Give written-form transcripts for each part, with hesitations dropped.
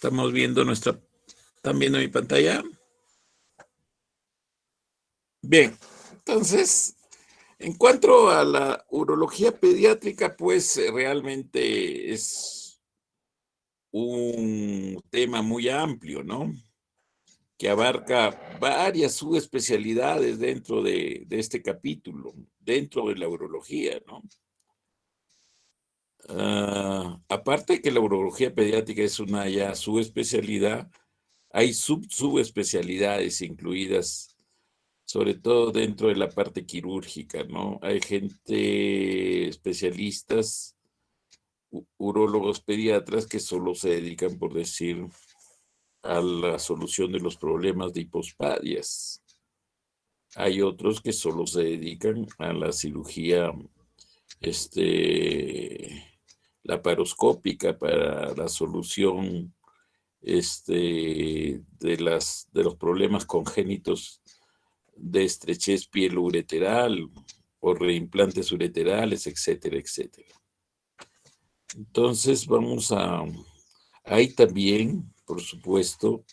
Estamos viendo ¿están viendo mi pantalla? Bien, entonces, en cuanto a la urología pediátrica, pues realmente es un tema muy amplio, ¿no? Que abarca varias subespecialidades dentro de este capítulo, dentro de la urología, ¿no? Aparte que la urología pediátrica es una ya subespecialidad, hay subespecialidades incluidas, sobre todo dentro de la parte quirúrgica, ¿no? Hay gente, especialistas, urólogos pediatras que solo se dedican, por decir, a la solución de los problemas de hipospadias. Hay otros que solo se dedican a la cirugía, laparoscópica para la solución, de los problemas congénitos de estrechez pielureteral o reimplantes ureterales, etcétera, etcétera. Entonces hay también, por supuesto,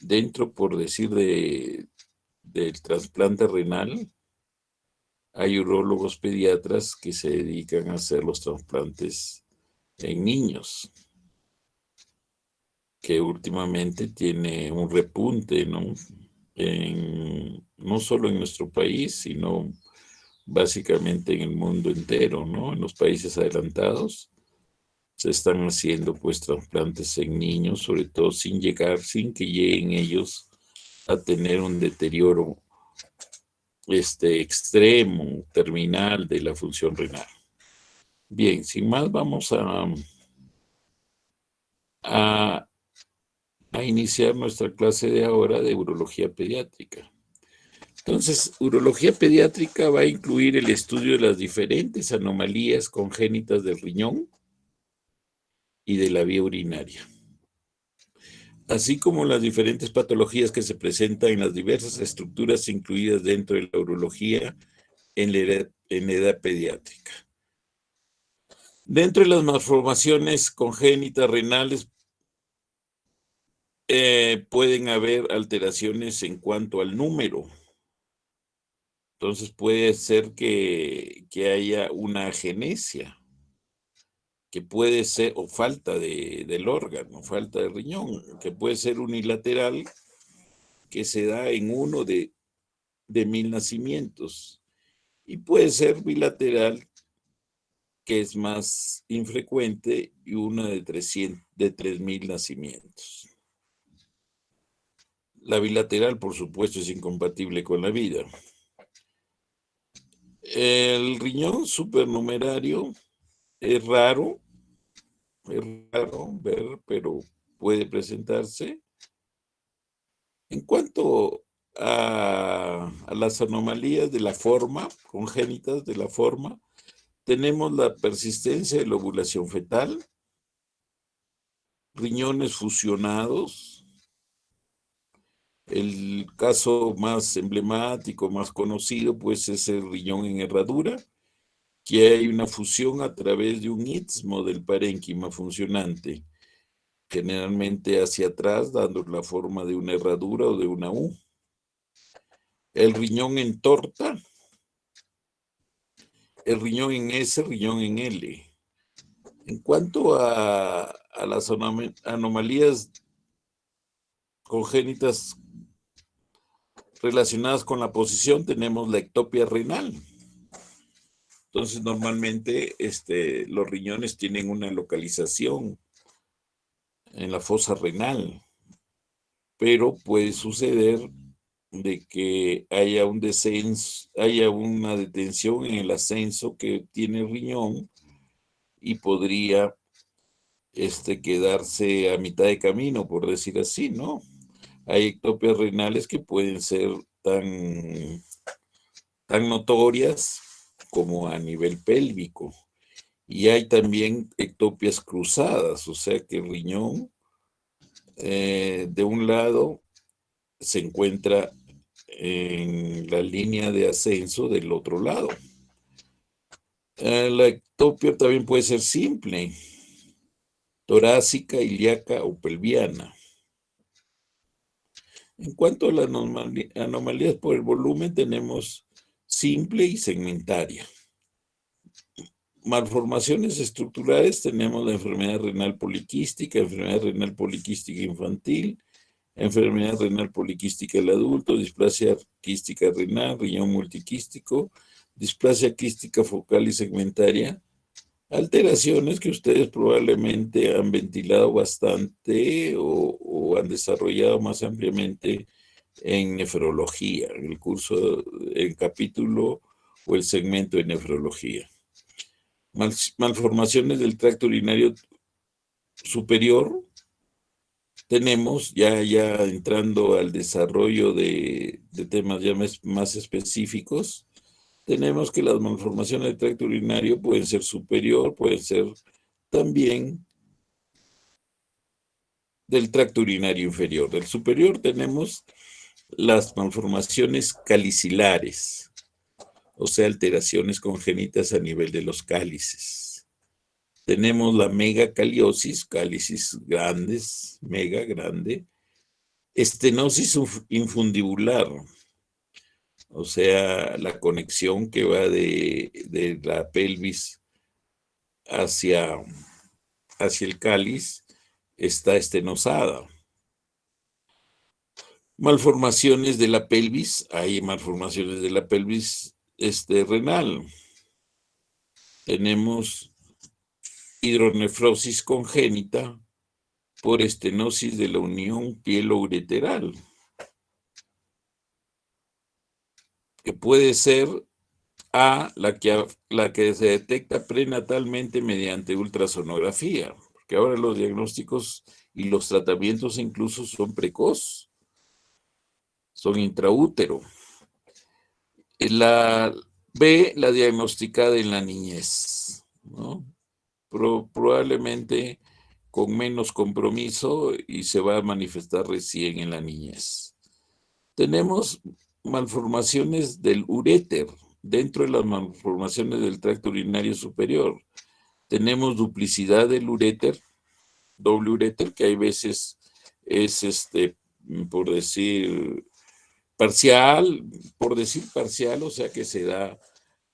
dentro, por decir, del trasplante renal, hay urólogos pediatras que se dedican a hacer los trasplantes en niños, que últimamente tiene un repunte, ¿no? No solo en nuestro país, sino básicamente en el mundo entero, ¿no? En los países adelantados se están haciendo pues trasplantes en niños, sobre todo sin que lleguen ellos a tener un deterioro extremo, terminal de la función renal. Bien, sin más vamos a iniciar nuestra clase de ahora de urología pediátrica. Entonces, urología pediátrica va a incluir el estudio de las diferentes anomalías congénitas del riñón y de la vía urinaria, así como las diferentes patologías que se presentan en las diversas estructuras incluidas dentro de la urología en la edad pediátrica. Dentro de las malformaciones congénitas renales pueden haber alteraciones en cuanto al número. Entonces puede ser que haya una agenesia, que puede ser, o falta del órgano, falta de riñón, que puede ser unilateral, que se da en uno de 1000 nacimientos, y puede ser bilateral, que es más infrecuente, y una de 3000 nacimientos. La bilateral, por supuesto, es incompatible con la vida. El riñón supernumerario es raro ver, pero puede presentarse. En cuanto a las anomalías de la forma, congénitas de la forma, tenemos la persistencia de la ovulación fetal, riñones fusionados. El caso más emblemático, más conocido, pues es el riñón en herradura, que hay una fusión a través de un istmo del parénquima funcionante, generalmente hacia atrás, dando la forma de una herradura o de una U. El riñón en torta, el riñón en S, riñón en L. En cuanto a las anomalías congénitas relacionadas con la posición, tenemos la ectopia renal. Entonces, normalmente los riñones tienen una localización en la fosa renal, pero puede suceder de que haya un descenso, haya una detención en el ascenso que tiene el riñón, y podría quedarse a mitad de camino, por decir así, ¿no? Hay ectopias renales que pueden ser tan notorias como a nivel pélvico. Y hay también ectopias cruzadas, o sea que el riñón de un lado se encuentra en la línea de ascenso del otro lado. La ectopia también puede ser simple. torácica, ilíaca o pelviana. En cuanto a las anomalías por el volumen, tenemos simple y segmentaria. Malformaciones estructurales, tenemos la enfermedad renal poliquística infantil, enfermedad renal poliquística del adulto, displasia quística renal, riñón multiquístico, displasia quística focal y segmentaria, alteraciones que ustedes probablemente han ventilado bastante o han desarrollado más ampliamente en nefrología, en el curso, el capítulo o el segmento de nefrología. Malformaciones del tracto urinario superior. Tenemos, ya entrando al desarrollo de temas ya más específicos, tenemos que las malformaciones del tracto urinario pueden ser superior, pueden ser también del tracto urinario inferior. Del superior tenemos las malformaciones calicilares, o sea, alteraciones congénitas a nivel de los cálices. Tenemos la megacaliosis, cálices grandes, mega grande, estenosis infundibular, o sea, la conexión que va de la pelvis hacia el cáliz está estenosada. Malformaciones de la pelvis, hay malformaciones de la pelvis renal. Tenemos hidronefrosis congénita por estenosis de la unión pielo-ureteral, que puede ser la que se detecta prenatalmente mediante ultrasonografía, porque ahora los diagnósticos y los tratamientos incluso son precoz, son intraútero. La diagnosticada en la niñez, ¿no? Probablemente con menos compromiso y se va a manifestar recién en la niñez. Tenemos malformaciones del uréter, dentro de las malformaciones del tracto urinario superior. Tenemos duplicidad del uréter, doble uréter, que hay veces es por decir parcial, o sea que se da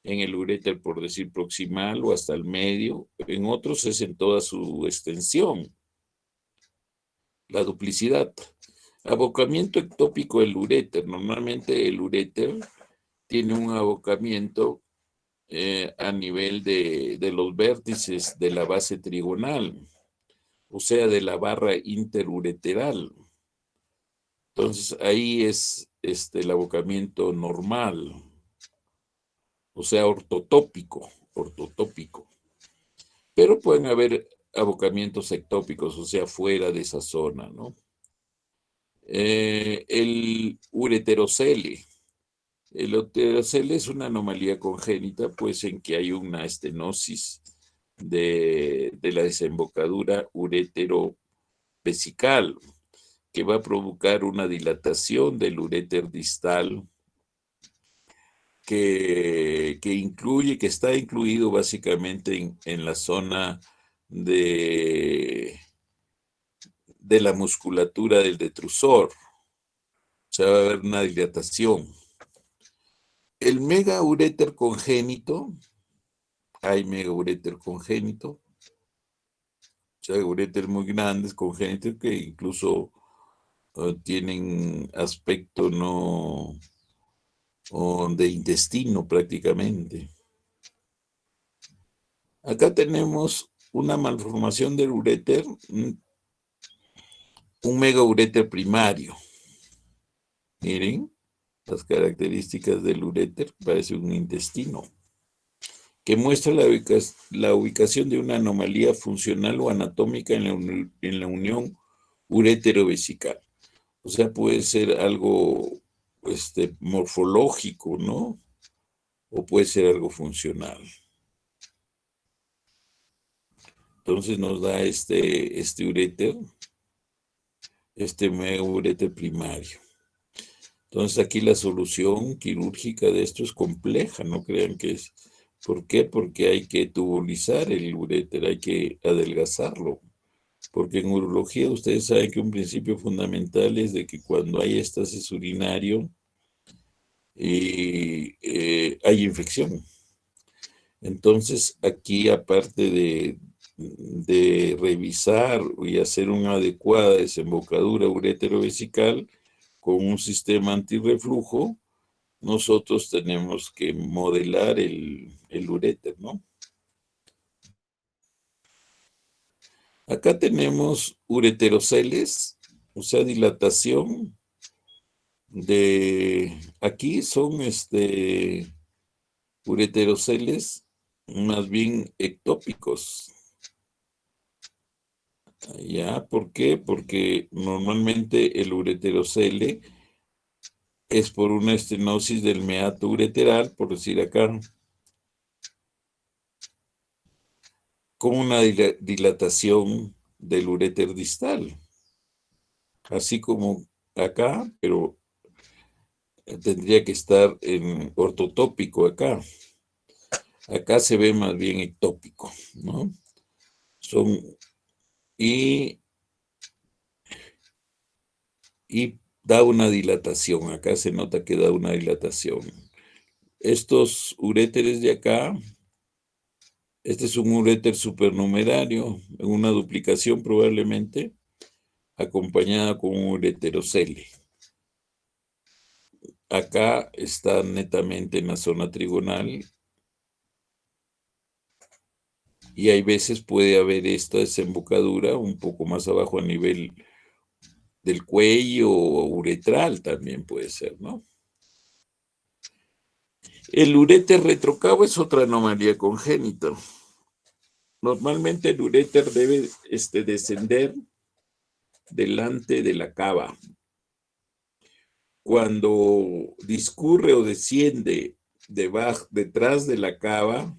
en el uréter, por decir proximal o hasta el medio, en otros es en toda su extensión. La duplicidad. Abocamiento ectópico del uréter. Normalmente el uréter tiene un abocamiento a nivel de los vértices de la base trigonal, o sea, de la barra interureteral. Entonces ahí es el abocamiento normal, o sea, ortotópico. Pero pueden haber abocamientos ectópicos, o sea, fuera de esa zona, ¿no? El ureterocele. El ureterocele es una anomalía congénita, pues en que hay una estenosis de la desembocadura ureterovesical, que va a provocar una dilatación del uréter distal que está incluido básicamente en la zona de la musculatura del detrusor. O sea, va a haber una dilatación. El megauréter congénito, hay megauréter congénito, o sea, uréter muy grandes congénitos que incluso tienen aspecto no de intestino prácticamente. Acá tenemos una malformación del uréter, un megauréter primario. Miren las características del uréter, parece un intestino, que muestra la ubicación de una anomalía funcional o anatómica en la unión urétero-vesical. O sea, puede ser algo morfológico, ¿no? O puede ser algo funcional. Entonces nos da este uréter, uréter primario. Entonces aquí la solución quirúrgica de esto es compleja, no crean que es. ¿Por qué? Porque hay que tubulizar el uréter, hay que adelgazarlo. porque en urología ustedes saben que un principio fundamental es de que cuando hay éstasis urinario hay infección. Entonces, aquí aparte de revisar y hacer una adecuada desembocadura ureterovesical con un sistema antirreflujo, nosotros tenemos que modelar el uréter, ¿no? Acá tenemos ureteroceles, o sea, dilatación aquí son ureteroceles más bien ectópicos. ¿Ya? ¿Por qué? Porque normalmente el ureterocele es por una estenosis del meato ureteral, por decir acá, con una dilatación del uréter distal, así como acá, pero tendría que estar en ortotópico acá. Acá se ve más bien ectópico, ¿no? Y, y da una dilatación, acá se nota que da una dilatación. Estos uréteres de acá, este es un uréter supernumerario, en una duplicación probablemente, acompañada con un ureterocele. Acá está netamente en la zona trigonal y hay veces puede haber esta desembocadura un poco más abajo a nivel del cuello o uretral también puede ser, ¿no? El uréter retrocavo es otra anomalía congénita. Normalmente el uréter debe descender delante de la cava. Cuando discurre o desciende detrás de la cava,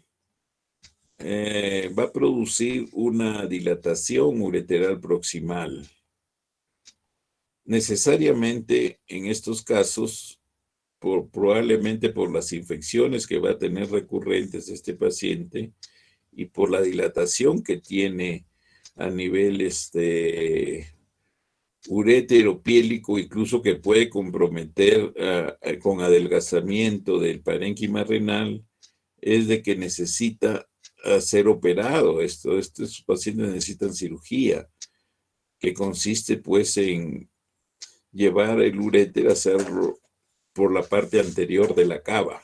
va a producir una dilatación ureteral proximal. Necesariamente en estos casos, probablemente por las infecciones que va a tener recurrentes este paciente y por la dilatación que tiene a nivel urétero piélico, incluso que puede comprometer con adelgazamiento del parénquima renal, es de que necesita ser operado. Estos pacientes necesitan cirugía, que consiste pues en llevar el uréter a hacerlo por la parte anterior de la cava.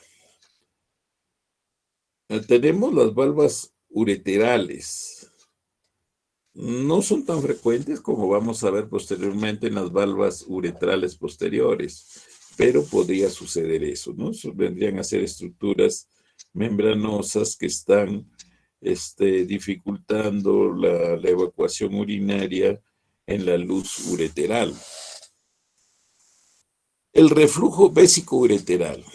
Tenemos las valvas ureterales. No son tan frecuentes como vamos a ver posteriormente en las valvas uretrales posteriores, pero podría suceder eso, ¿no? Vendrían a ser estructuras membranosas que están dificultando la evacuación urinaria en la luz ureteral. El reflujo vésico-ureteral,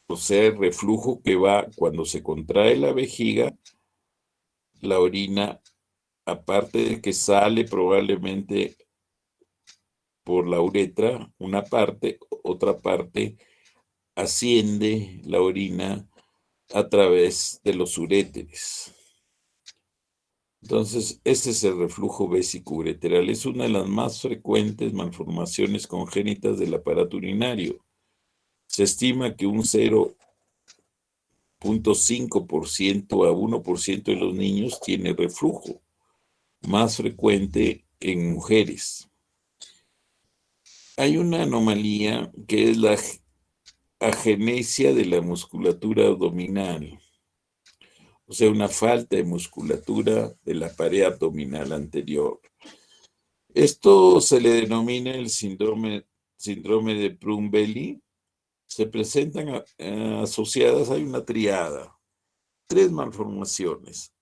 o sea, el reflujo que va cuando se contrae la vejiga, la orina, aparte de que sale probablemente por la uretra, una parte, otra parte asciende la orina a través de los uréteres. Entonces, ese es el reflujo vésico-ureteral. Es una de las más frecuentes malformaciones congénitas del aparato urinario. Se estima que un 0.5% a 1% de los niños tiene reflujo, más frecuente en mujeres. Hay una anomalía que es la agenesia de la musculatura abdominal, o sea, una falta de musculatura de la pared abdominal anterior. Esto se le denomina el síndrome de Prader-Willi. Se presentan asociadas, hay una triada, 3 malformaciones: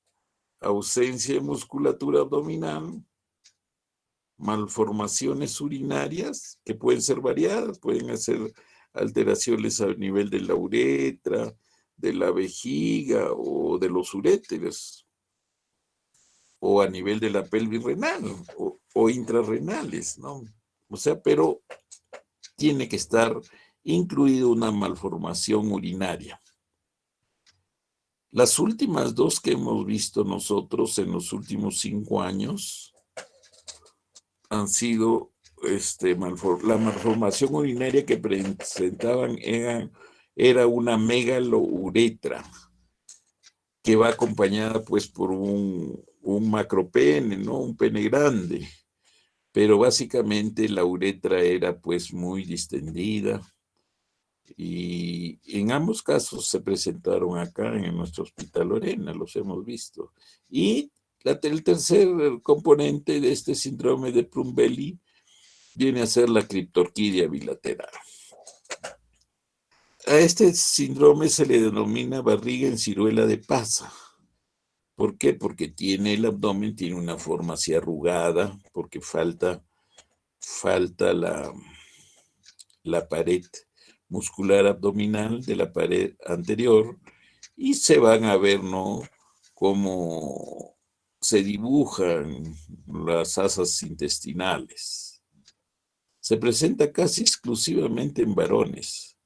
ausencia de musculatura abdominal, malformaciones urinarias, que pueden ser variadas, pueden ser alteraciones a nivel de la uretra, de la vejiga o de los uréteres, o a nivel de la pelvis renal o intrarrenales, ¿no? O sea, pero tiene que estar incluido una malformación urinaria. Las últimas dos que hemos visto nosotros en los últimos 5 años han sido la malformación urinaria que presentaban era una megalouretra que va acompañada pues por un macropene, ¿no? Un pene grande, pero básicamente la uretra era pues muy distendida y en ambos casos se presentaron acá en nuestro hospital Lorena, los hemos visto. Y el tercer componente de este síndrome de Plumbelli viene a ser la criptorquidia bilateral. A este síndrome se le denomina barriga en ciruela de Pasa. ¿Por qué? Porque el abdomen tiene una forma así arrugada, porque falta la pared muscular abdominal de la pared anterior y se van a ver, ¿no? Cómo se dibujan las asas intestinales. Se presenta casi exclusivamente en varones.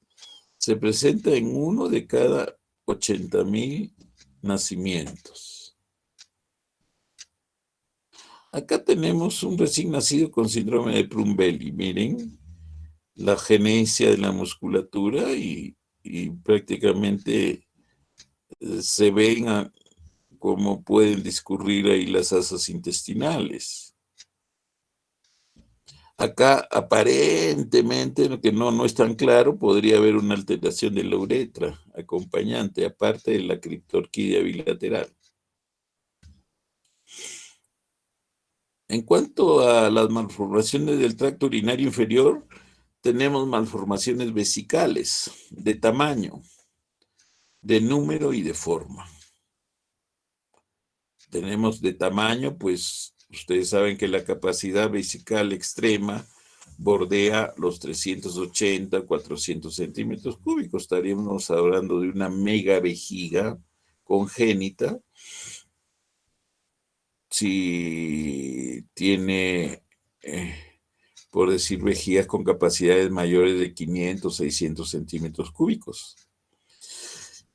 Se presenta en 1 de cada 80,000 nacimientos. Acá tenemos un recién nacido con síndrome de Plumbelli. Miren la genesia de la musculatura y prácticamente se ven cómo pueden discurrir ahí las asas intestinales. Acá aparentemente, lo que no es tan claro, podría haber una alteración de la uretra acompañante, aparte de la criptorquidia bilateral. En cuanto a las malformaciones del tracto urinario inferior, tenemos malformaciones vesicales de tamaño, de número y de forma. Tenemos de tamaño, pues ustedes saben que la capacidad vesical extrema bordea los 380, 400 centímetros cúbicos. Estaríamos hablando de una mega vejiga congénita. Si tiene, por decir, vejigas con capacidades mayores de 500, 600 centímetros cúbicos.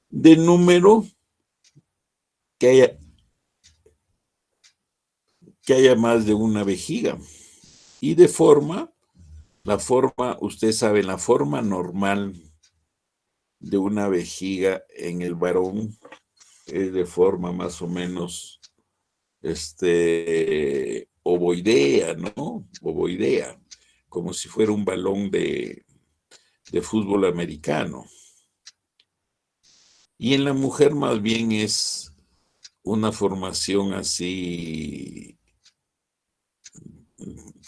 De número, que haya más de una vejiga. Y de forma, ustedes saben, la forma normal de una vejiga en el varón es de forma más o menos ovoidea, ¿no? Ovoidea, como si fuera un balón de fútbol americano. Y en la mujer más bien es una formación así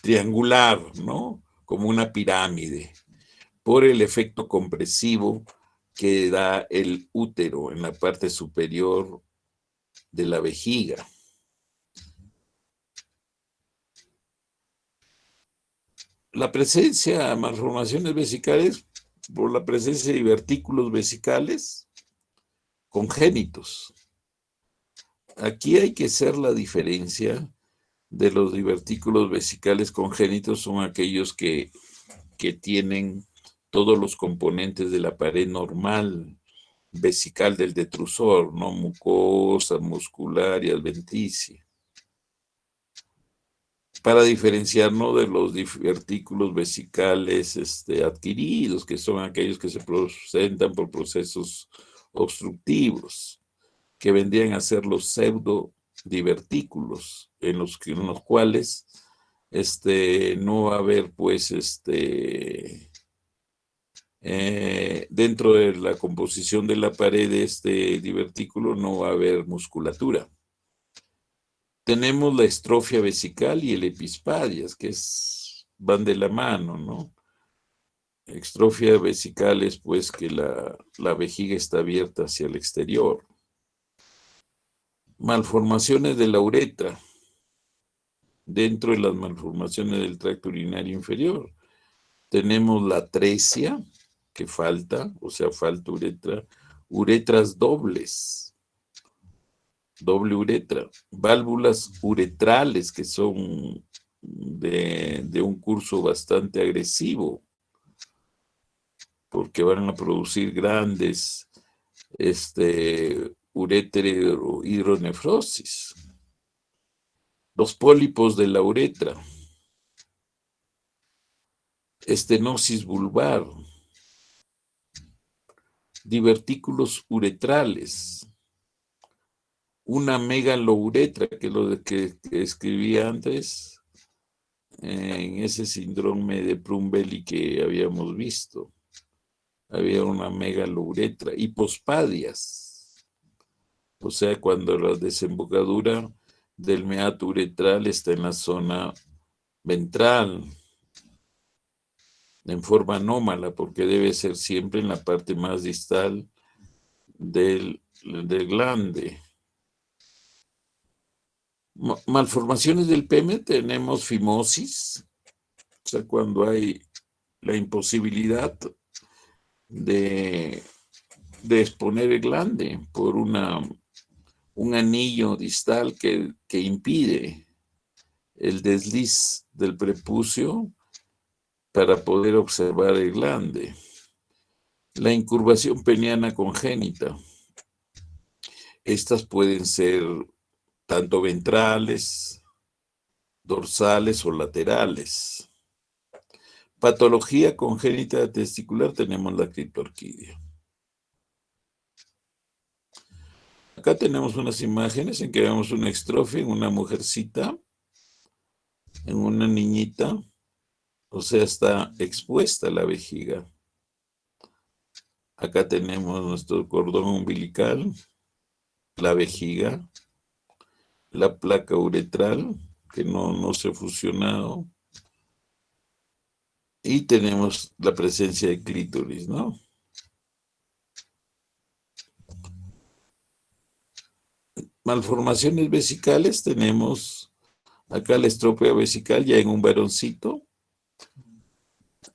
triangular, ¿no? Como una pirámide, por el efecto compresivo que da el útero en la parte superior de la vejiga. La presencia de malformaciones vesicales por la presencia de divertículos vesicales congénitos. Aquí hay que hacer la diferencia de los divertículos vesicales congénitos, son aquellos que tienen todos los componentes de la pared normal vesical del detrusor, ¿no? Mucosa, muscular y adventicia. Para diferenciarnos de los divertículos vesicales adquiridos, que son aquellos que se presentan por procesos obstructivos, que vendrían a ser los pseudodivertículos, en los cuales no va a haber, pues, dentro de la composición de la pared de este divertículo no va a haber musculatura. Tenemos la estrofia vesical y el epispadias, que van de la mano, ¿no? Estrofia vesical es pues que la vejiga está abierta hacia el exterior. Malformaciones de la uretra. Dentro de las malformaciones del tracto urinario inferior tenemos la atresia, que falta, o sea, falta uretra, uretras dobles, doble uretra, válvulas uretrales que son de un curso bastante agresivo, porque van a producir grandes hidronefrosis. Los pólipos de la uretra, estenosis vulvar, divertículos uretrales, una megalouretra, que es lo que escribí antes, en ese síndrome de Plum-Belly que habíamos visto. Había una megalouretra, hipospadias, o sea, cuando la desembocadura del meato uretral está en la zona ventral, en forma anómala, porque debe ser siempre en la parte más distal del glande. Malformaciones del pene, tenemos fimosis, o sea, cuando hay la imposibilidad de exponer el glande por un anillo distal que impide el desliz del prepucio para poder observar el glande. La incurvación peniana congénita. Estas pueden ser tanto ventrales, dorsales o laterales. Patología congénita testicular, tenemos la criptorquidia. Acá tenemos unas imágenes en que vemos una extrofia en una mujercita, en una niñita, o sea, está expuesta la vejiga. Acá tenemos nuestro cordón umbilical, la vejiga, la placa uretral, que no se ha fusionado, y tenemos la presencia de clítoris, ¿no? Malformaciones vesicales, tenemos acá la estropia vesical ya en un varoncito,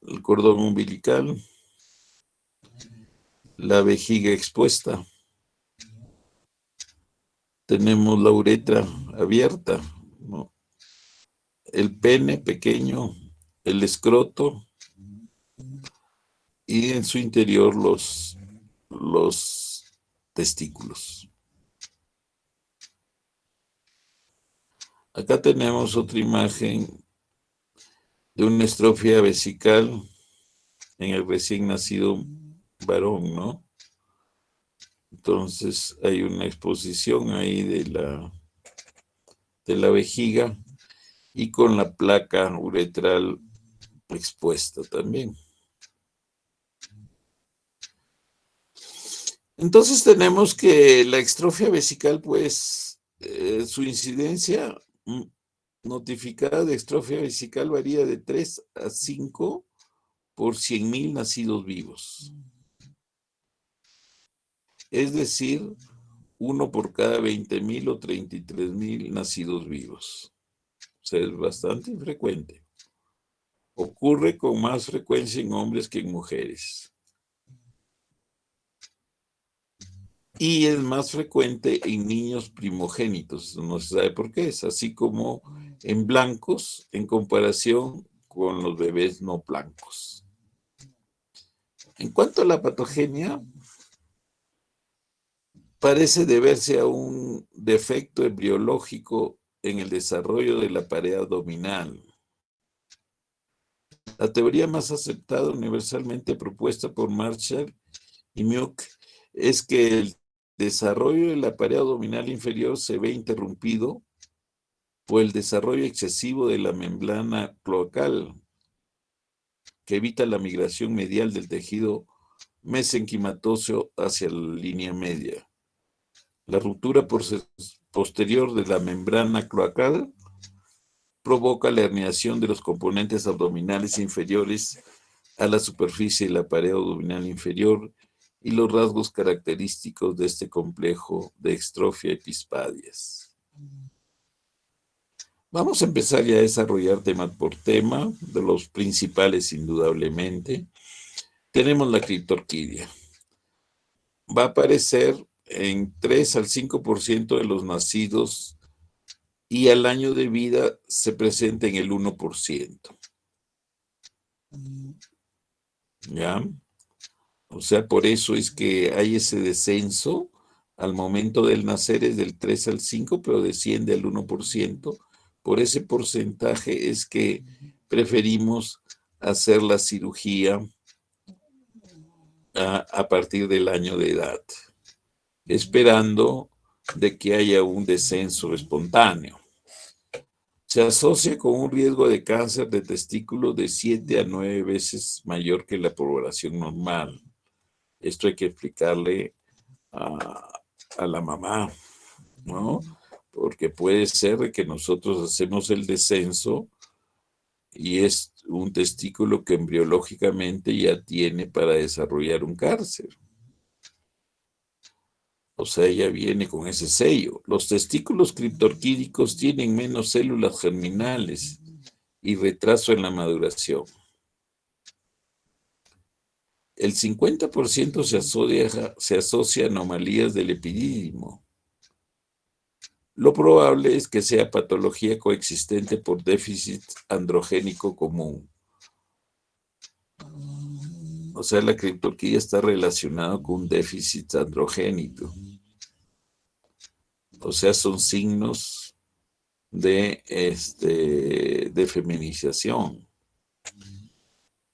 el cordón umbilical, la vejiga expuesta, tenemos la uretra abierta, ¿no? El pene pequeño, el escroto y en su interior los testículos. Acá tenemos otra imagen de una estrofia vesical en el recién nacido varón, ¿no? Entonces hay una exposición ahí de la vejiga y con la placa uretral expuesta también. Entonces tenemos que la extrofia vesical, pues, su incidencia notificada de extrofia vesical varía de 3 a 5 por 100,000 nacidos vivos. Es decir, 1 por cada 20,000 o 33,000 nacidos vivos. O sea, es bastante infrecuente. Ocurre con más frecuencia en hombres que en mujeres. Y es más frecuente en niños primogénitos, no se sabe por qué, es así como en blancos en comparación con los bebés no blancos. En cuanto a la patogenia, parece deberse a un defecto embriológico en el desarrollo de la pared abdominal. La teoría más aceptada universalmente propuesta por Marshall y Muck es que el desarrollo de la pared abdominal inferior se ve interrumpido por el desarrollo excesivo de la membrana cloacal, que evita la migración medial del tejido mesenquimatoso hacia la línea media. La ruptura posterior de la membrana cloacal provoca la herniación de los componentes abdominales inferiores a la superficie de la pared abdominal inferior y los rasgos característicos de este complejo de extrofia epispadias. Vamos a empezar ya a desarrollar tema por tema, de los principales indudablemente. Tenemos la criptorquidia. Va a aparecer en 3 al 5% de los nacidos y al año de vida se presenta en el 1%. ¿Ya? O sea, por eso es que hay ese descenso al momento del nacer es del 3 al 5, pero desciende al 1%. Por ese porcentaje es que preferimos hacer la cirugía a partir del año de edad, esperando de que haya un descenso espontáneo. Se asocia con un riesgo de cáncer de testículo de 7 a 9 veces mayor que la población normal. Esto hay que explicarle a la mamá, ¿no? Porque puede ser que nosotros hacemos el descenso y es un testículo que embriológicamente ya tiene para desarrollar un cáncer. O sea, ella viene con ese sello. Los testículos criptorquídicos tienen menos células germinales y retraso en la maduración. El 50% se asocia a anomalías del epidídimo. Lo probable es que sea patología coexistente por déficit androgénico común. O sea, la criptorquía está relacionada con un déficit androgénico. O sea, son signos de feminización.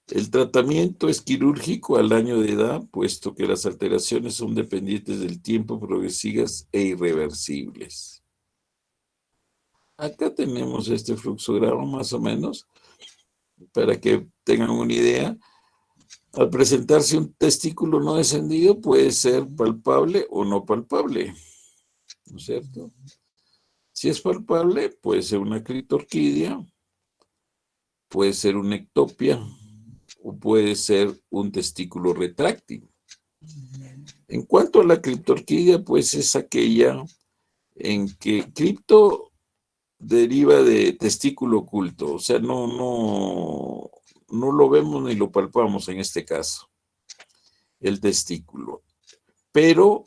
El tratamiento es quirúrgico al año de edad, puesto que las alteraciones son dependientes del tiempo, progresivas e irreversibles. Acá tenemos este fluxograma más o menos, para que tengan una idea. Al presentarse un testículo no descendido puede ser palpable o no palpable, ¿no es cierto? Si es palpable, puede ser una criptorquidia, puede ser una ectopia o puede ser un testículo retráctil. En cuanto a la criptorquidia, pues es aquella en que cripto deriva de testículo oculto, o sea, no lo vemos ni lo palpamos en este caso, el testículo, pero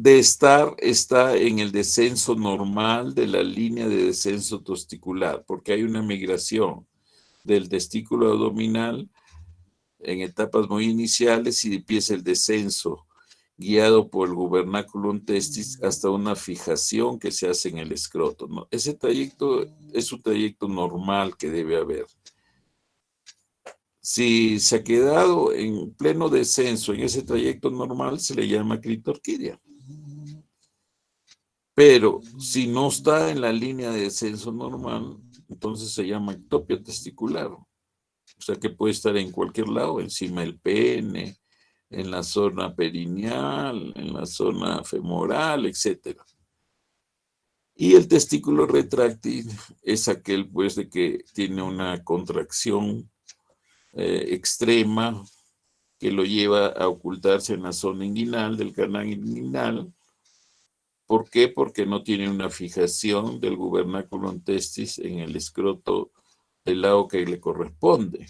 está en el descenso normal de la línea de descenso testicular, porque hay una migración del testículo abdominal en etapas muy iniciales y empieza el descenso guiado por el gubernaculum testis hasta una fijación que se hace en el escroto, ¿no? Ese trayecto es un trayecto normal que debe haber. Si se ha quedado en pleno descenso en ese trayecto normal, se le llama criptorquidia. Pero si no está en la línea de descenso normal, entonces se llama ectopia testicular. O sea que puede estar en cualquier lado, encima del pene, en la zona perineal, en la zona femoral, etc. Y el testículo retráctil es aquel, pues, de que tiene una contracción extrema que lo lleva a ocultarse en la zona inguinal, del canal inguinal. ¿Por qué? Porque no tiene una fijación del gubernaculum testis en el escroto del lado que le corresponde.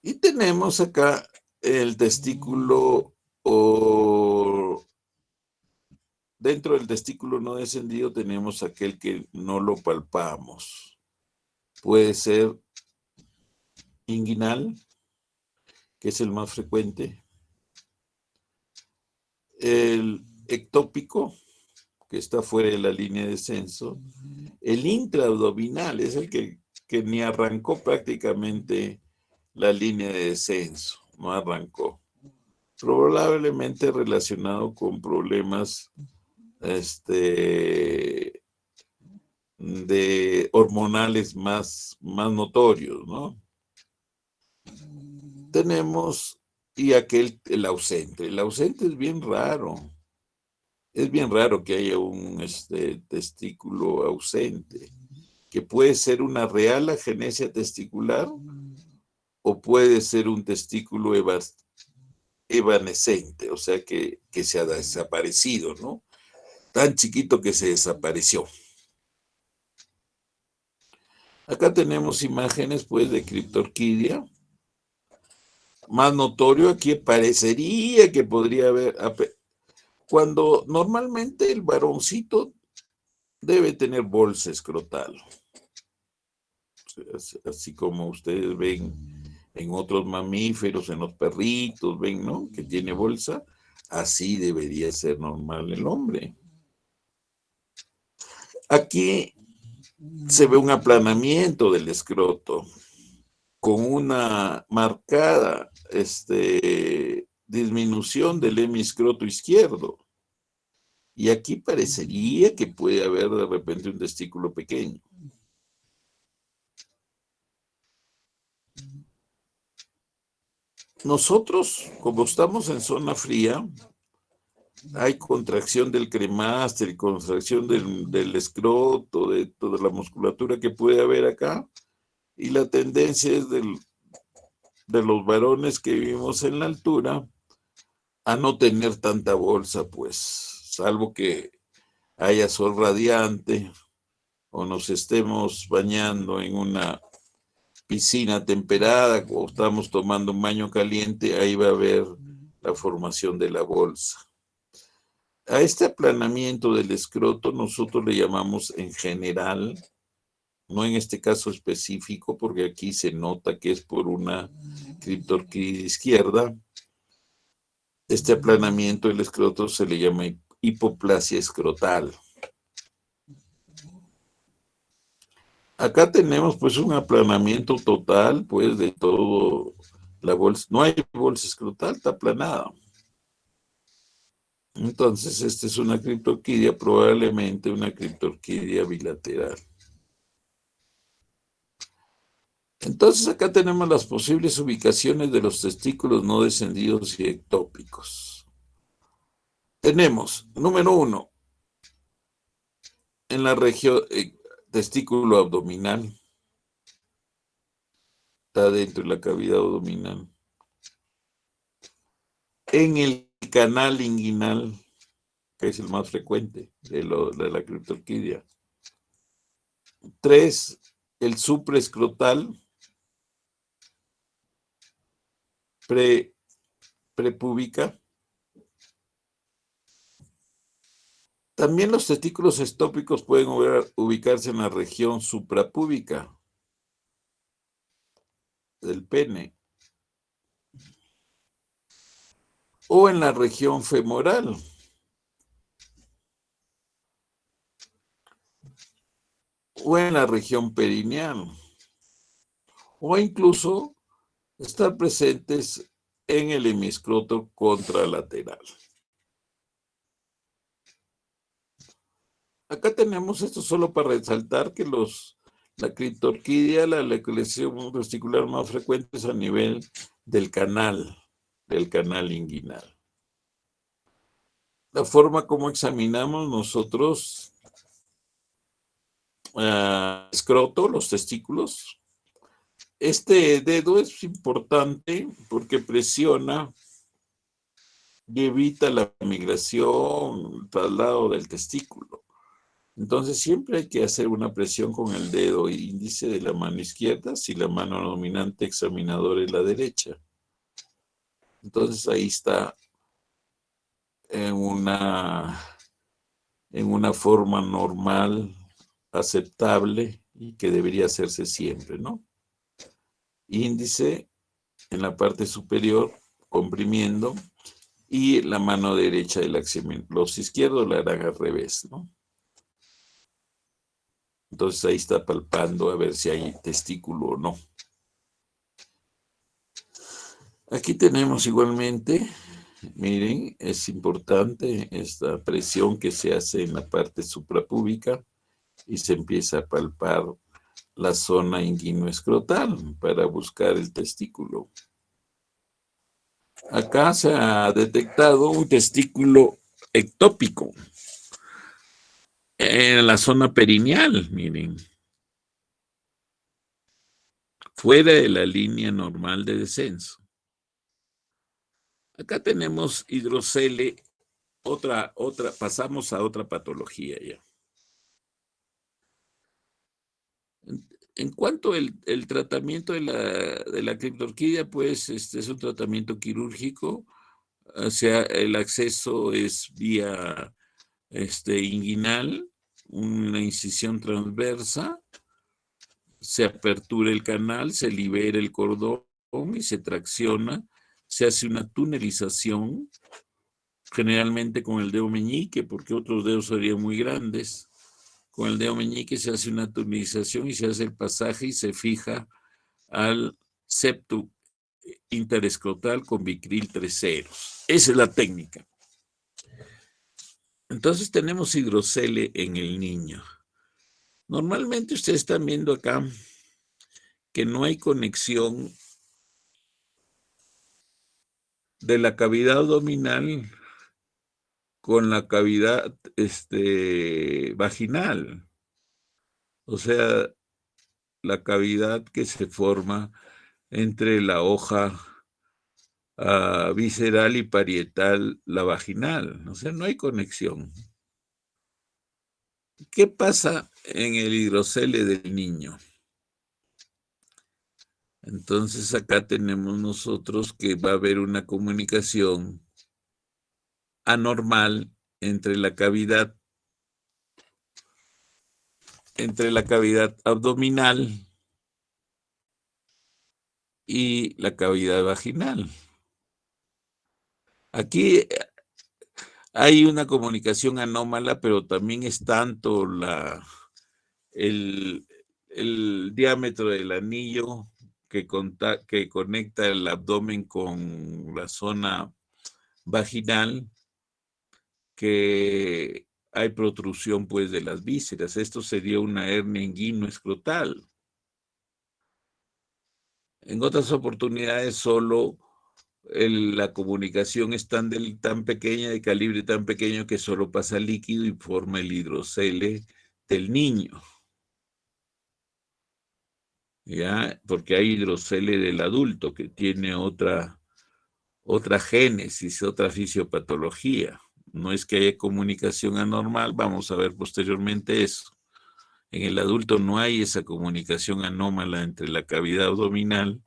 Y tenemos acá el testículo, o dentro del testículo no descendido tenemos aquel que no lo palpamos. Puede ser inguinal, que es el más frecuente, el ectópico, que está fuera de la línea de descenso, el intraabdominal es el que ni arrancó prácticamente la línea de descenso, no arrancó. Probablemente relacionado con problemas de hormonales más notorios, ¿no? Tenemos el ausente. El ausente es bien raro. Es bien raro que haya un testículo ausente, que puede ser una real agenesia testicular o puede ser un testículo evanescente, o sea que se ha desaparecido, ¿no? Tan chiquito que se desapareció. Acá tenemos imágenes, pues, de criptorquidia. Más notorio aquí parecería que podría haber, cuando normalmente el varoncito debe tener bolsa escrotal. Así como ustedes ven en otros mamíferos, en los perritos, ven, ¿no? Que tiene bolsa. Así debería ser normal el hombre. Aquí se ve un aplanamiento del escroto con una marcada disminución del hemiscroto izquierdo. Y aquí parecería que puede haber de repente un testículo pequeño. Nosotros, como estamos en zona fría, hay contracción del cremáster, contracción del escroto, de toda la musculatura que puede haber acá, y la tendencia es de los varones que vivimos en la altura a no tener tanta bolsa, pues, salvo que haya sol radiante o nos estemos bañando en una piscina temperada o estamos tomando un baño caliente, ahí va a haber la formación de la bolsa. A este aplanamiento del escroto nosotros le llamamos en general, no en este caso específico, porque aquí se nota que es por una criptorquídea izquierda. Este aplanamiento del escroto se le llama hipoplasia escrotal. Acá tenemos pues un aplanamiento total pues de todo la bolsa. No hay bolsa escrotal, está aplanada. Entonces, esta es una criptorquidia, probablemente una criptorquidia bilateral. Entonces, acá tenemos las posibles ubicaciones de los testículos no descendidos y ectópicos. Tenemos, número 1, en la región testículo abdominal, está dentro de la cavidad abdominal. En el canal inguinal, que es el más frecuente de la criptorquidia. 3, el supraescrotal prepúbica. También los testículos estópicos pueden ubicarse en la región suprapúbica del pene o en la región femoral. O en la región perineal. O incluso estar presentes en el hemiscroto contralateral. Acá tenemos esto solo para resaltar que la criptorquidia, la lesión testicular más frecuente es a nivel del canal inguinal. La forma como examinamos nosotros escroto, los testículos. Este dedo es importante porque presiona y evita la migración, el traslado del testículo. Entonces siempre hay que hacer una presión con el dedo índice de la mano izquierda si la mano dominante examinadora es la derecha. Entonces ahí está en una forma normal, aceptable y que debería hacerse siempre, ¿no? Índice en la parte superior, comprimiendo, y la mano derecha del examinador. Los izquierdos la harán al revés, ¿no? Entonces ahí está palpando a ver si hay testículo o no. Aquí tenemos igualmente, miren, es importante esta presión que se hace en la parte suprapúbica y se empieza a palpar la zona inguinoescrotal para buscar el testículo. Acá se ha detectado un testículo ectópico en la zona perineal, miren, fuera de la línea normal de descenso. Acá tenemos hidrocele, pasamos a otra patología ya. En cuanto el tratamiento de la criptorquidia, pues es un tratamiento quirúrgico, o sea, el acceso es vía inguinal, una incisión transversa, se apertura el canal, se libera el cordón y se tracciona, se hace una tunelización generalmente con el dedo meñique, porque otros dedos serían muy grandes. Con el dedo meñique se hace una tonización y se hace el pasaje y se fija al septo interescrotal con Vicryl 3 ceros. Esa es la técnica. Entonces tenemos hidrocele en el niño. Normalmente ustedes están viendo acá que no hay conexión de la cavidad abdominal con la cavidad vaginal. O sea, la cavidad que se forma entre la hoja visceral y parietal, la vaginal. O sea, no hay conexión. ¿Qué pasa en el hidrocele del niño? Entonces acá tenemos nosotros que va a haber una comunicación anormal entre la cavidad abdominal y la cavidad vaginal. Aquí hay una comunicación anómala, pero también es tanto el diámetro del anillo que conecta el abdomen con la zona vaginal, que hay protrusión pues de las vísceras. Esto sería una hernia inguinoescrotal. En otras oportunidades solo la comunicación es tan pequeña, de calibre tan pequeño, que solo pasa líquido y forma el hidrocele del niño. ¿Ya? Porque hay hidrocele del adulto que tiene otra génesis, otra fisiopatología. No es que haya comunicación anormal, vamos a ver posteriormente eso. En el adulto no hay esa comunicación anómala entre la cavidad abdominal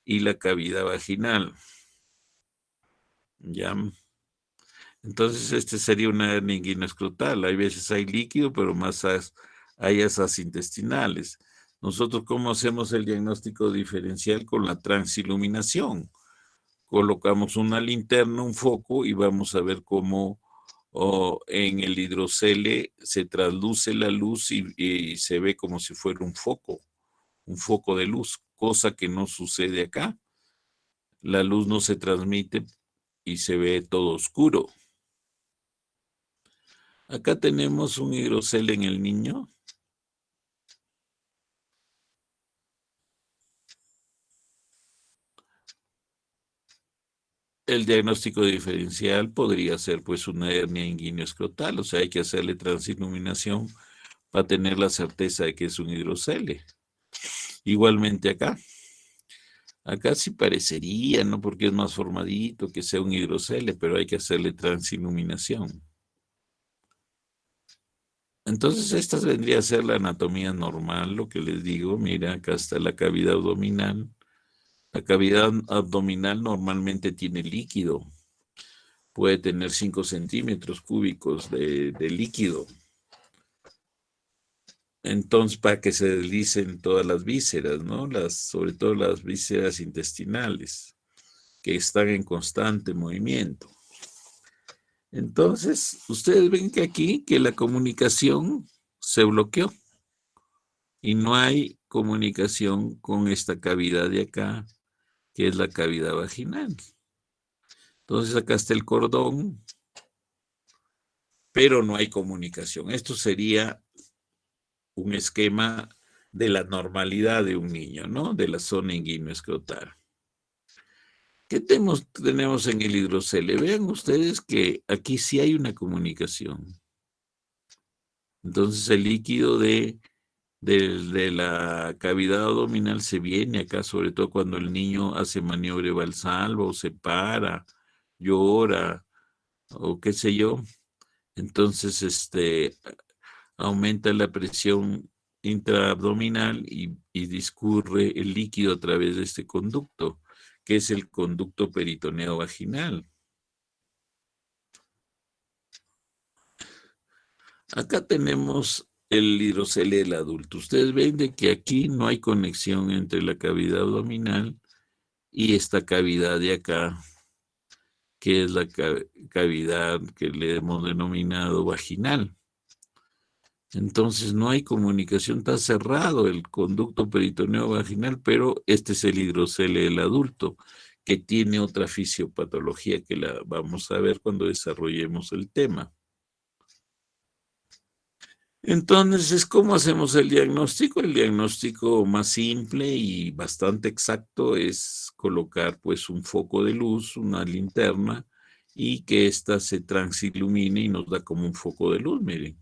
y la cavidad vaginal. ¿Ya? Entonces, sería una hernia inguinoescrotal. Hay veces hay líquido, pero más hay asas intestinales. Nosotros, ¿cómo hacemos el diagnóstico diferencial? Con la transiluminación. Colocamos una linterna, un foco, y vamos a ver cómo en el hidrocele se trasluce la luz y se ve como si fuera un foco de luz, cosa que no sucede acá. La luz no se transmite y se ve todo oscuro. Acá tenemos un hidrocele en el niño. El diagnóstico diferencial podría ser pues una hernia inguinoescrotal, o sea, hay que hacerle transiluminación para tener la certeza de que es un hidrocele. Igualmente acá. Acá sí parecería, ¿no? Porque es más formadito que sea un hidrocele, pero hay que hacerle transiluminación. Entonces, esta vendría a ser la anatomía normal, lo que les digo. Mira, acá está la cavidad abdominal. La cavidad abdominal normalmente tiene líquido. Puede tener 5 centímetros cúbicos de líquido. Entonces, para que se deslicen todas las vísceras, ¿no? Sobre todo las vísceras intestinales, que están en constante movimiento. Entonces, ustedes ven que aquí que la comunicación se bloqueó y no hay comunicación con esta cavidad de acá, que es la cavidad vaginal. Entonces, acá está el cordón, pero no hay comunicación. Esto sería un esquema de la normalidad de un niño, ¿no? De la zona inguinoescrotal. ¿Qué tenemos en el hidrocele? Vean ustedes que aquí sí hay una comunicación. Entonces el líquido de la cavidad abdominal se viene acá, sobre todo cuando el niño hace maniobra valsalva o se para, llora o qué sé yo. Entonces aumenta la presión intraabdominal y discurre el líquido a través de este conducto, que es el conducto peritoneo vaginal. Acá tenemos el hidrocele del adulto. Ustedes ven de que aquí no hay conexión entre la cavidad abdominal y esta cavidad de acá, que es la cavidad que le hemos denominado vaginal. Entonces no hay comunicación, está cerrado el conducto peritoneo vaginal, pero este es el hidrocele del adulto, que tiene otra fisiopatología que la vamos a ver cuando desarrollemos el tema. Entonces, ¿cómo hacemos el diagnóstico? El diagnóstico más simple y bastante exacto es colocar pues un foco de luz, una linterna, y que ésta se transilumine y nos da como un foco de luz, miren.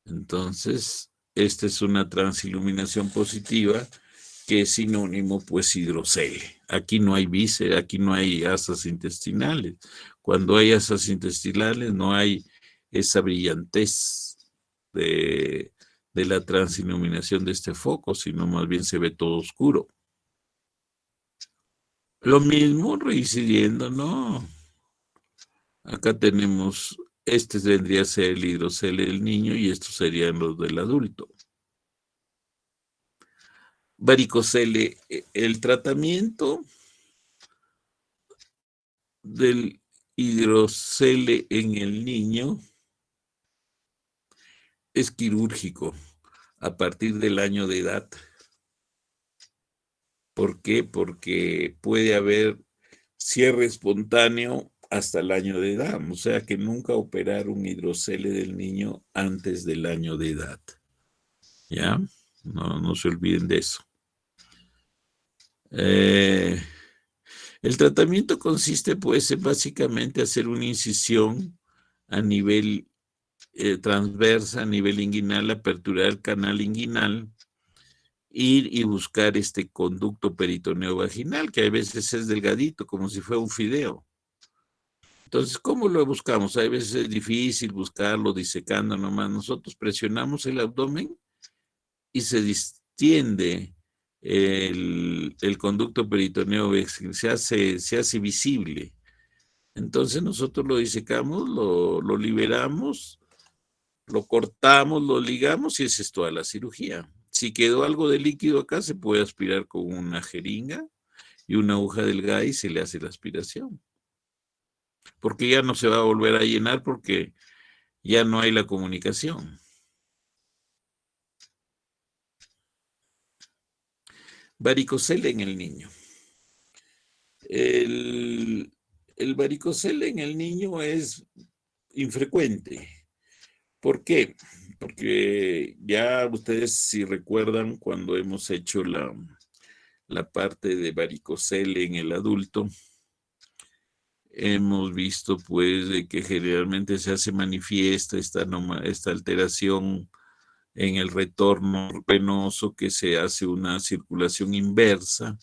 Entonces, esta es una transiluminación positiva que es sinónimo pues hidrocele. Aquí no hay vísceras, aquí no hay asas intestinales. Cuando hay asas intestinales no hay esa brillantez de la transiluminación de este foco, sino más bien se ve todo oscuro. Lo mismo reincidiendo, ¿no? Acá tenemos, este vendría a ser el hidrocele del niño y estos serían los del adulto. Varicocele, el tratamiento del hidrocele en el niño es quirúrgico a partir del año de edad. ¿Por qué? Porque puede haber cierre espontáneo hasta el año de edad, o sea que nunca operar un hidrocele del niño antes del año de edad. ¿Ya? No se olviden de eso. El tratamiento consiste, pues, en básicamente hacer una incisión a nivel transversa, a nivel inguinal, aperturar el canal inguinal, ir y buscar este conducto peritoneo vaginal, que a veces es delgadito, como si fuera un fideo. Entonces, ¿cómo lo buscamos? A veces es difícil buscarlo disecando nomás. Nosotros presionamos el abdomen y se distiende el conducto peritoneo, se hace visible. Entonces nosotros lo disecamos, lo liberamos, lo cortamos, lo ligamos y esa es toda la cirugía. Si quedó algo de líquido acá, se puede aspirar con una jeringa y una aguja delgada y se le hace la aspiración. Porque ya no se va a volver a llenar porque ya no hay la comunicación. Varicocele en el niño. El varicocele en el niño es infrecuente. ¿Por qué? Porque ya ustedes si recuerdan cuando hemos hecho la parte de varicocele en el adulto, hemos visto pues de que generalmente se hace manifiesta esta alteración en el retorno venoso, que se hace una circulación inversa.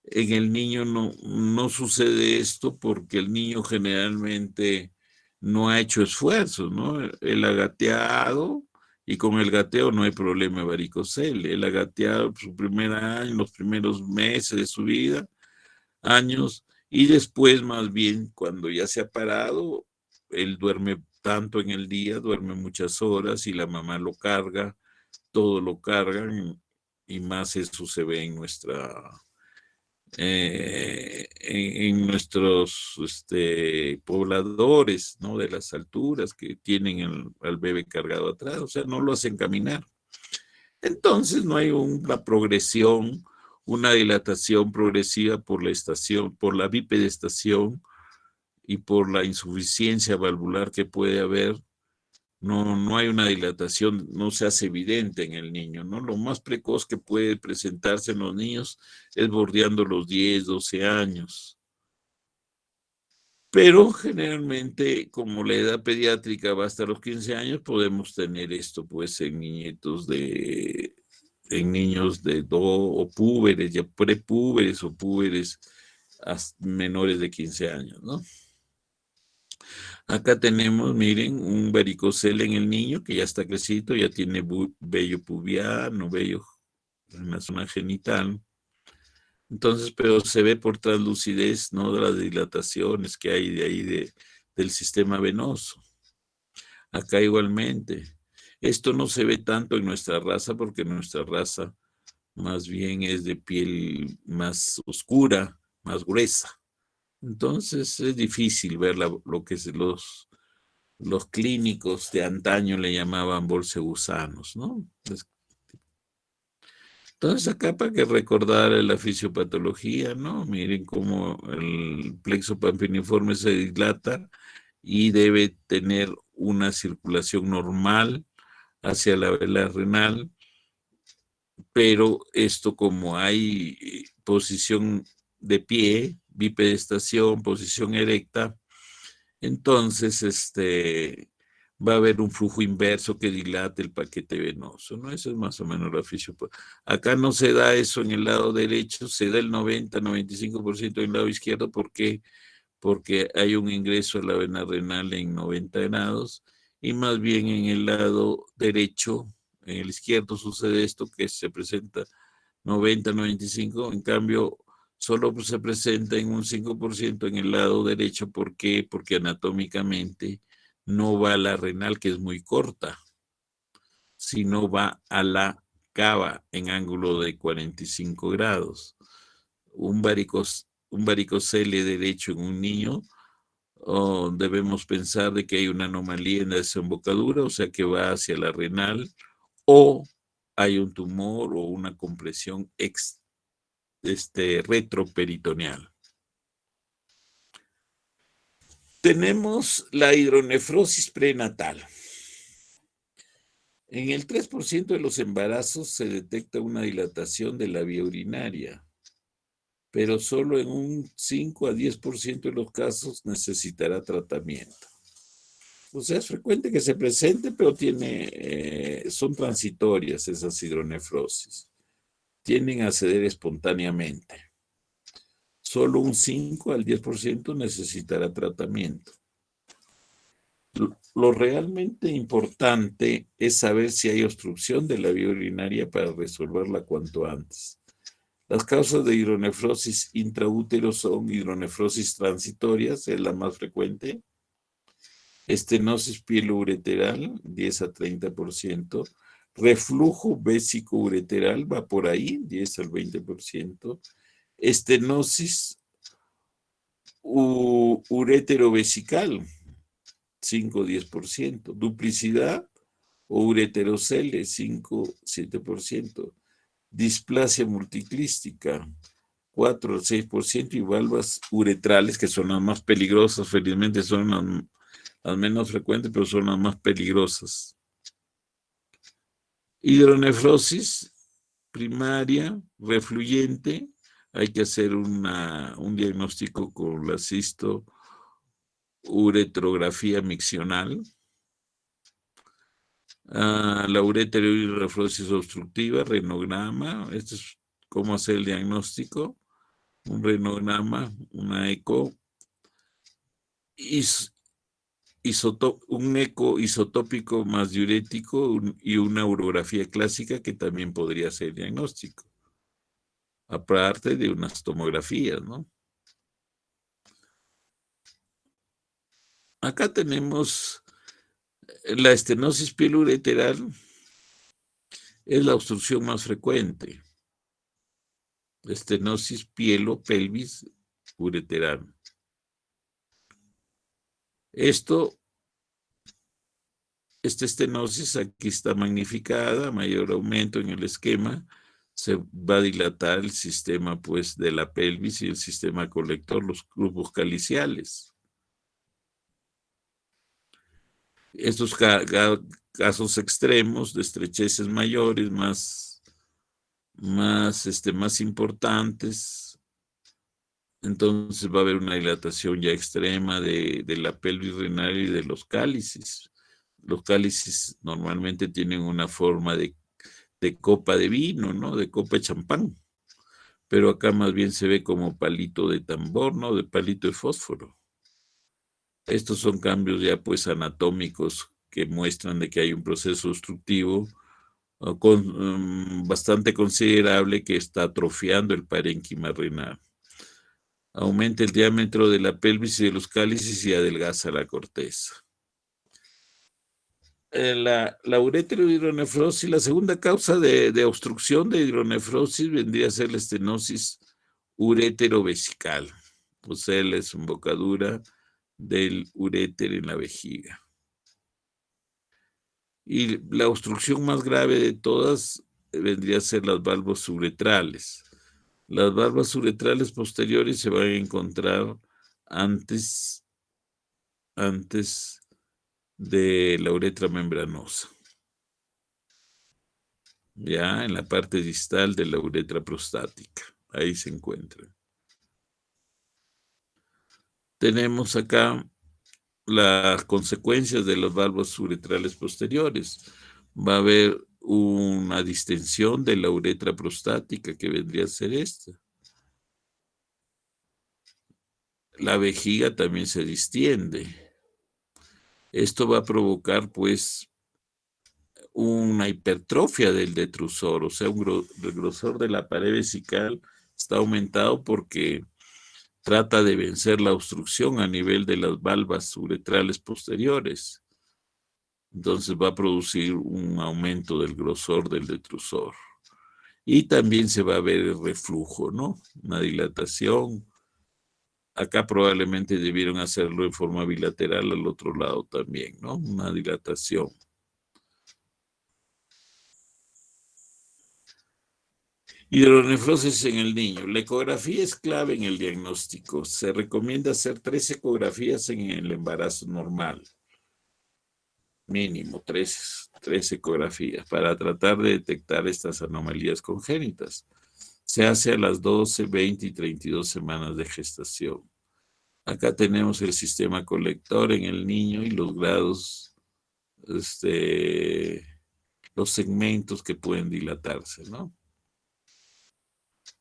En el niño no sucede esto porque el niño generalmente no ha hecho esfuerzos, ¿no? Él ha gateado y con el gateo no hay problema de varicocele. Él ha gateado su primer año, los primeros meses de su vida, años, y después más bien cuando ya se ha parado, él duerme tanto en el día, duerme muchas horas y la mamá lo carga, todo lo cargan y más eso se ve en en nuestros pobladores, ¿no? De las alturas que tienen al bebé cargado atrás, o sea, no lo hacen caminar. Entonces no hay una progresión, una dilatación progresiva por la estación, por la bipedestación y por la insuficiencia valvular que puede haber. No hay una dilatación, no se hace evidente en el niño, ¿no? Lo más precoz que puede presentarse en los niños es bordeando los 10, 12 años. Pero generalmente, como la edad pediátrica va hasta los 15 años, podemos tener esto pues en niños de o púberes, ya prepúberes o púberes menores de 15 años, ¿no? Acá tenemos, miren, un varicocele en el niño que ya está crecido, ya tiene vello pubiano, vello en la zona genital. Entonces, pero se ve por translucidez, ¿no? De las dilataciones que hay de ahí del sistema venoso. Acá igualmente. Esto no se ve tanto en nuestra raza porque nuestra raza más bien es de piel más oscura, más gruesa. Entonces es difícil ver lo que los clínicos de antaño le llamaban bolsegusanos, ¿no? Entonces acá para que recordar la fisiopatología, ¿no? Miren cómo el plexo pampiniforme se dilata y debe tener una circulación normal hacia la vena renal, pero esto como hay posición de pie, bipedestación, posición erecta, entonces va a haber un flujo inverso que dilate el paquete venoso, ¿no? Eso es más o menos la fisiopatología. Acá no se da eso en el lado derecho, se da el 90-95% en el lado izquierdo. ¿Por qué? Porque hay un ingreso a la vena renal en 90 grados y más bien en el lado derecho, en el izquierdo sucede esto que se presenta 90-95, en cambio solo se presenta en un 5% en el lado derecho. ¿Por qué? Porque anatómicamente no va a la renal, que es muy corta, sino va a la cava en ángulo de 45 grados. Un varicocele derecho en un niño, debemos pensar de que hay una anomalía en la desembocadura, o sea que va hacia la renal, o hay un tumor o una compresión retroperitoneal. Tenemos la hidronefrosis prenatal. En el 3% de los embarazos se detecta una dilatación de la vía urinaria, pero solo en un 5 a 10% de los casos necesitará tratamiento. O sea, es frecuente que se presente, pero son transitorias esas hidronefrosis. Tienden a ceder espontáneamente. Solo un 5 al 10% necesitará tratamiento. Lo realmente importante es saber si hay obstrucción de la vía urinaria para resolverla cuanto antes. Las causas de hidronefrosis intraútero son hidronefrosis transitorias, es la más frecuente, estenosis pieloureteral, 10 a 30%, reflujo vésico-ureteral, va por ahí, 10 al 20%, estenosis ureterovesical, 5-10%, duplicidad o ureterocele, 5-7%, displasia multiclística, 4 al 6%, y valvas uretrales, que son las más peligrosas, felizmente son las menos frecuentes, pero son las más peligrosas. Hidronefrosis primaria, refluyente, hay que hacer un diagnóstico con la cisto-uretrografía miccional. La ureterorefrosis obstructiva, renograma. Esto es cómo hacer el diagnóstico. Un renograma, una eco, un eco isotópico más diurético y una urografía clásica que también podría ser diagnóstico, aparte de unas tomografías, ¿no? Acá tenemos la estenosis pieloureteral, es la obstrucción más frecuente. Estenosis pielo-pelvis ureteral. Esta estenosis aquí está magnificada, mayor aumento en el esquema, se va a dilatar el sistema pues de la pelvis y el sistema colector, los grupos caliciales. Estos casos extremos de estrecheces mayores, más importantes, entonces va a haber una dilatación ya extrema de la pelvis renal y de los cálices. Los cálices normalmente tienen una forma de copa de vino, ¿no? De copa de champán. Pero acá más bien se ve como palito de tambor, ¿no? De palito de fósforo. Estos son cambios ya pues anatómicos que muestran de que hay un proceso obstructivo bastante considerable que está atrofiando el parénquima renal. Aumenta el diámetro de la pelvis y de los cálices y adelgaza la corteza. La ureterohidronefrosis, la segunda causa de obstrucción de hidronefrosis vendría a ser la estenosis ureterovesical, o sea, la desembocadura del uréter en la vejiga. Y la obstrucción más grave de todas vendría a ser las valvas uretrales. Las valvas uretrales posteriores se van a encontrar antes, antes de la uretra membranosa, ya en la parte distal de la uretra prostática. Ahí se encuentra. Tenemos acá las consecuencias de las valvas uretrales posteriores. Va a haber una distensión de la uretra prostática que vendría a ser esta. La vejiga también se distiende. Esto va a provocar, pues, una hipertrofia del detrusor, o sea, el grosor de la pared vesical está aumentado porque trata de vencer la obstrucción a nivel de las valvas uretrales posteriores. Entonces va a producir un aumento del grosor del detrusor. Y también se va a ver el reflujo, ¿no? Una dilatación. Acá probablemente debieron hacerlo en forma bilateral al otro lado también, ¿no? Una dilatación. Hidronefrosis en el niño. La ecografía es clave en el diagnóstico. Se recomienda hacer 3 ecografías en el embarazo normal. Mínimo 3 ecografías para tratar de detectar estas anomalías congénitas. Se hace a las 12, 20 y 32 semanas de gestación. Acá tenemos el sistema colector en el niño y los grados, los segmentos que pueden dilatarse, ¿no?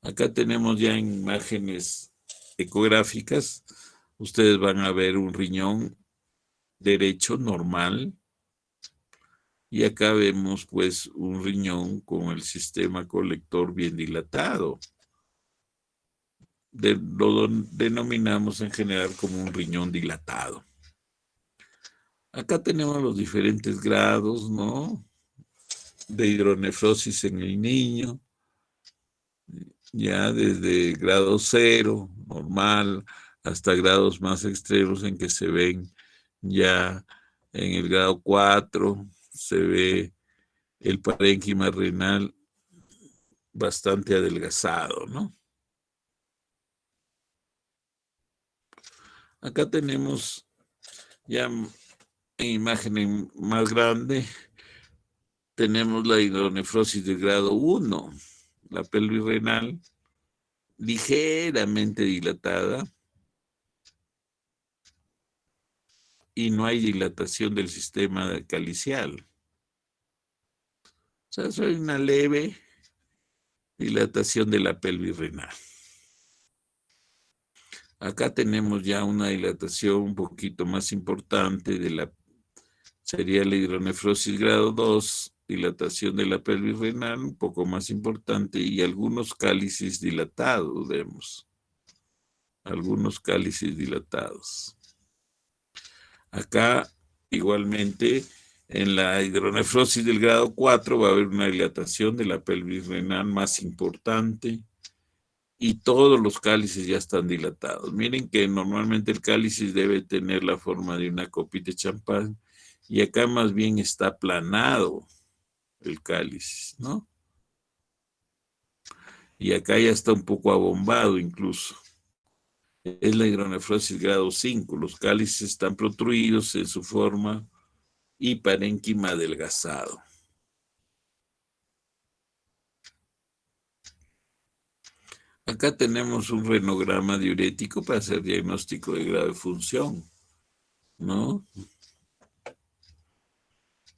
Acá tenemos ya en imágenes ecográficas, ustedes van a ver un riñón derecho normal y acá vemos pues un riñón con el sistema colector bien dilatado. Lo denominamos en general como un riñón dilatado. Acá tenemos los diferentes grados, ¿no? De hidronefrosis en el niño, ya desde grado 0, normal, hasta grados más extremos en que se ven ya en el grado 4, se ve el parénquima renal bastante adelgazado, ¿no? Acá tenemos ya en imagen más grande, tenemos la hidronefrosis del grado 1, la pelvis renal ligeramente dilatada y no hay dilatación del sistema calicial. O sea, es una leve dilatación de la pelvis renal. Acá tenemos ya una dilatación un poquito más importante sería la hidronefrosis grado 2, dilatación de la pelvis renal un poco más importante y algunos cálices dilatados vemos. Algunos cálices dilatados. Acá igualmente en la hidronefrosis del grado 4 va a haber una dilatación de la pelvis renal más importante y todos los cálices ya están dilatados. Miren que normalmente el cálice debe tener la forma de una copita de champán y acá más bien está aplanado el cálice, ¿no? Y acá ya está un poco abombado incluso. Es la hidronefrosis grado 5. Los cálices están protruidos en su forma y parénquima adelgazado. Acá tenemos un renograma diurético para hacer diagnóstico de grave función, ¿no?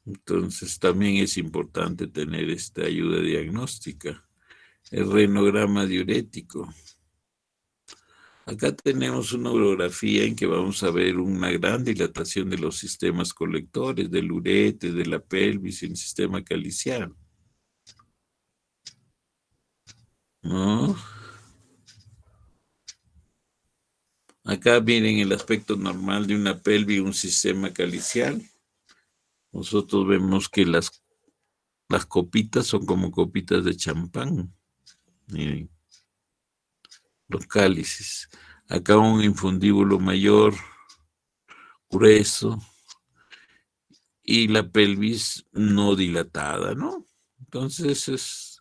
Entonces también es importante tener esta ayuda diagnóstica. El renograma diurético. Acá tenemos una urografía en que vamos a ver una gran dilatación de los sistemas colectores, del uretre, de la pelvis y el sistema caliciano, ¿no? Acá miren el aspecto normal de una pelvis y un sistema calicial. nosotros vemos que las copitas son como copitas de champán. Miren, los cálices. Acá un infundíbulo mayor, grueso, y la pelvis no dilatada, ¿no? Entonces es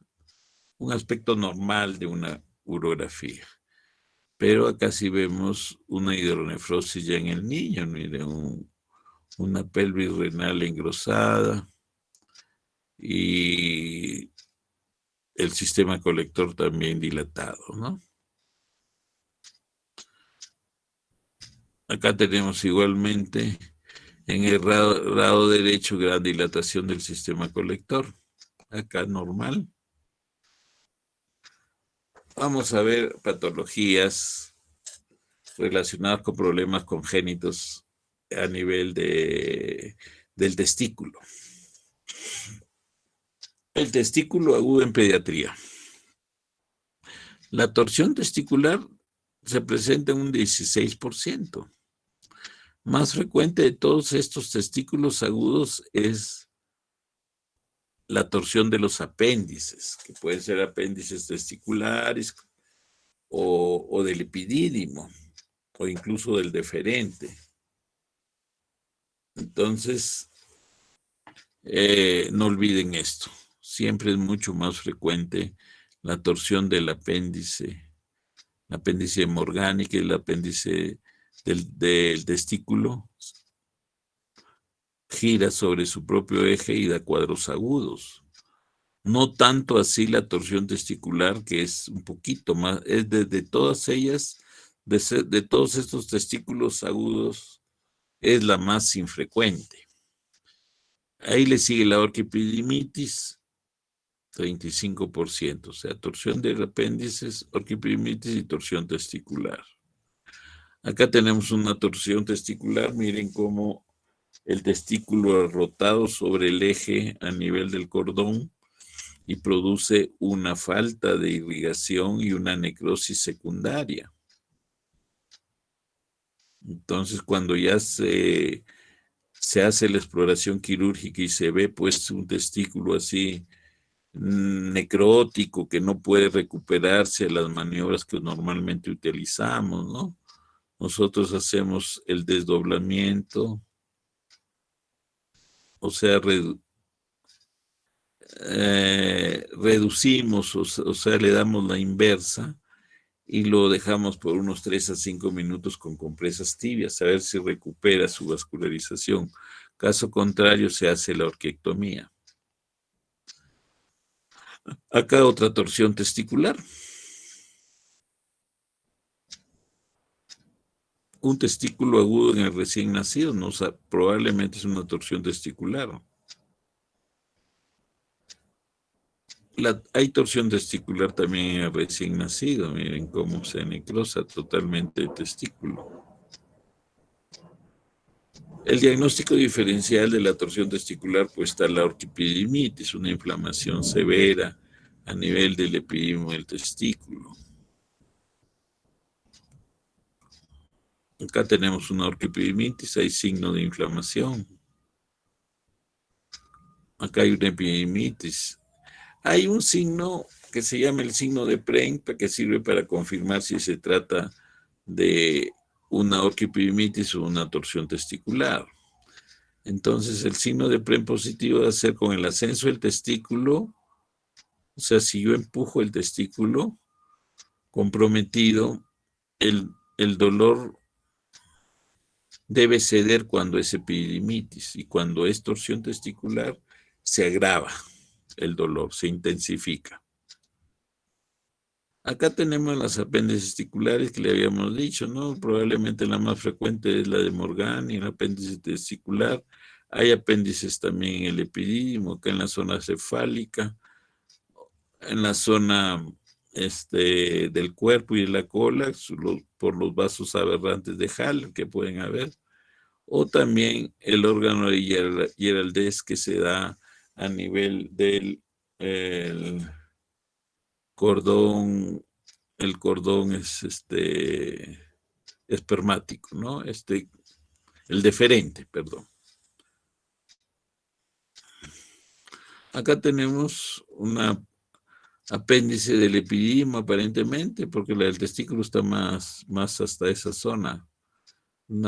un aspecto normal de una urografía. Pero acá sí vemos una hidronefrosis ya en el niño, mire, una pelvis renal engrosada y el sistema colector también dilatado, ¿no? Acá tenemos igualmente en el lado derecho gran dilatación del sistema colector. Acá normal. Vamos a ver patologías relacionadas con problemas congénitos a nivel del testículo. El testículo agudo en pediatría. La torsión testicular se presenta en un 16%. Más frecuente de todos estos testículos agudos es la torsión de los apéndices, que pueden ser apéndices testiculares o del epidídimo, o incluso del deferente. Entonces, no olviden esto. Siempre es mucho más frecuente la torsión del apéndice, la apéndice hemorgánica y el apéndice del testículo gira sobre su propio eje y da cuadros agudos. No tanto así la torsión testicular, que es un poquito más, es de todas ellas, de todos estos testículos agudos, es la más infrecuente. Ahí le sigue la orquiepididimitis, 35%, o sea, torsión del apéndice, orquiepididimitis y torsión testicular. Acá tenemos una torsión testicular, miren cómo el testículo rotado sobre el eje a nivel del cordón y produce una falta de irrigación y una necrosis secundaria. Entonces, cuando ya se hace la exploración quirúrgica y se ve pues un testículo así necrótico que no puede recuperarse a las maniobras que normalmente utilizamos, ¿no? Nosotros hacemos el desdoblamiento, o sea, reducimos, o sea, le damos la inversa y lo dejamos por unos 3 a 5 minutos con compresas tibias, a ver si recupera su vascularización. Caso contrario, se hace la orquiectomía. Acá otra torsión testicular. Un testículo agudo en el recién nacido, ¿no? O sea, probablemente es una torsión testicular. Hay torsión testicular también en el recién nacido, miren cómo se necrosa totalmente el testículo. El diagnóstico diferencial de la torsión testicular pues está la orquiepididimitis, una inflamación severa a nivel del epidídimo del testículo. Acá tenemos una orquiepididimitis, hay signo de inflamación. Acá hay una epididimitis. Hay un signo que se llama el signo de Prehn, que sirve para confirmar si se trata de una orquiepididimitis o una torsión testicular. Entonces, el signo de Prehn positivo debe ser con el ascenso del testículo. O sea, si yo empujo el testículo comprometido, el dolor debe ceder cuando es epididimitis y cuando es torsión testicular se agrava el dolor, se intensifica. Acá tenemos las apéndices testiculares que le habíamos dicho, ¿no? Probablemente la más frecuente es la de Morgani, el apéndice testicular. Hay apéndices también en el epidídimo, acá en la zona cefálica, en la zona del cuerpo y de la cola, por los vasos aberrantes de Hall que pueden haber, o también el órgano de Geraldez que se da a nivel del cordón, el cordón es espermático, ¿no? El deferente, perdón. Acá tenemos una apéndice del epididimo aparentemente, porque la del testículo está más hasta esa zona. Un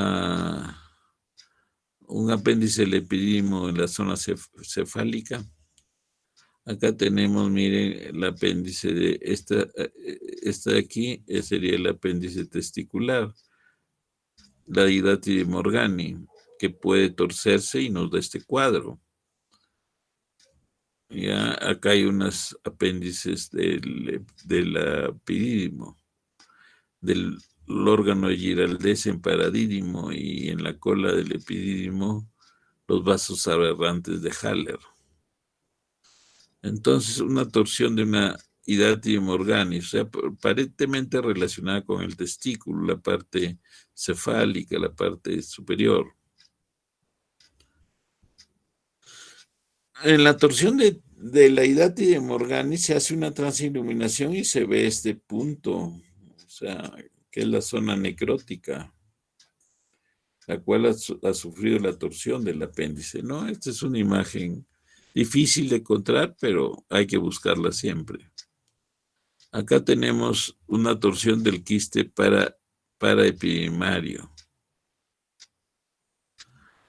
apéndice del epididimo en la zona cefálica. Acá tenemos, miren, el apéndice de esta de aquí, sería el apéndice testicular, la hidratide Morgani, que puede torcerse y nos da este cuadro. Ya acá hay unos apéndices del epidídimo, del órgano giraldés en paradídimo y en la cola del epidídimo los vasos aberrantes de Haller. Entonces, una torsión de una hidratide Morgani, o sea, aparentemente relacionada con el testículo, la parte cefálica, la parte superior. En la torsión de la hidratide Morgani se hace una transiluminación y se ve este punto, o sea, que es la zona necrótica, la cual ha sufrido la torsión del apéndice, ¿no? Esta es una imagen difícil de encontrar, pero hay que buscarla siempre. Acá tenemos una torsión del quiste paraepidimario.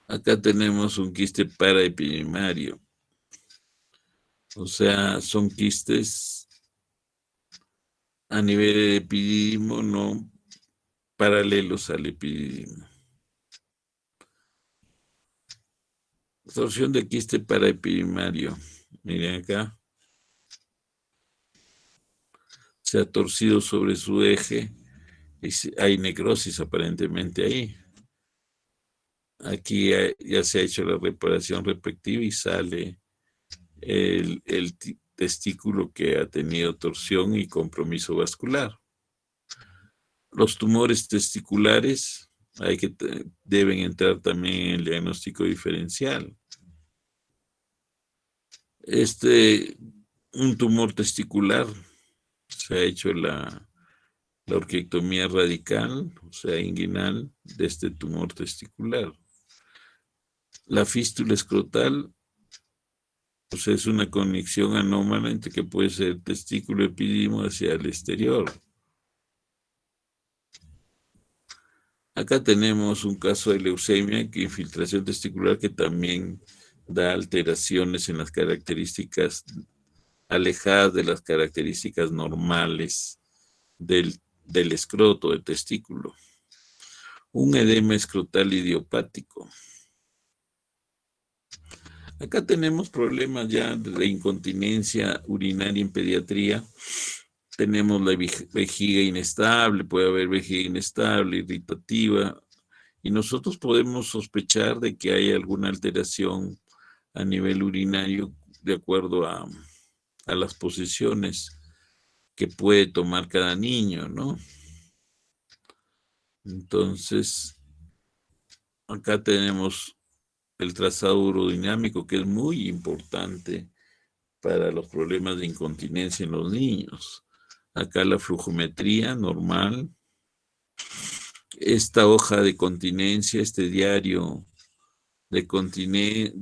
Acá tenemos un quiste paraepidimario. O sea, son quistes a nivel del epididimo, no paralelos al epididimo. Torsión de quiste paraepidimario. Miren acá. Se ha torcido sobre su eje. Y hay necrosis aparentemente ahí. Aquí ya se ha hecho la reparación respectiva y sale el testículo que ha tenido torsión y compromiso vascular. Los tumores testiculares deben entrar también en el diagnóstico diferencial. Un tumor testicular, se ha hecho la orquiectomía radical, o sea, inguinal, de este tumor testicular. La fístula escrotal, pues es una conexión anómala entre que puede ser testículo epididimo hacia el exterior. Acá tenemos un caso de leucemia, que infiltración testicular, que también da alteraciones en las características alejadas de las características normales del escroto, del testículo. Un edema escrotal idiopático. Acá tenemos problemas ya de incontinencia urinaria en pediatría. Tenemos la vejiga inestable, puede haber vejiga inestable, irritativa, y nosotros podemos sospechar de que hay alguna alteración a nivel urinario de acuerdo a las posiciones que puede tomar cada niño, ¿no? Entonces, acá tenemos el trazado urodinámico, que es muy importante para los problemas de incontinencia en los niños. Acá la flujometría normal. Esta hoja de continencia, este diario de continencia,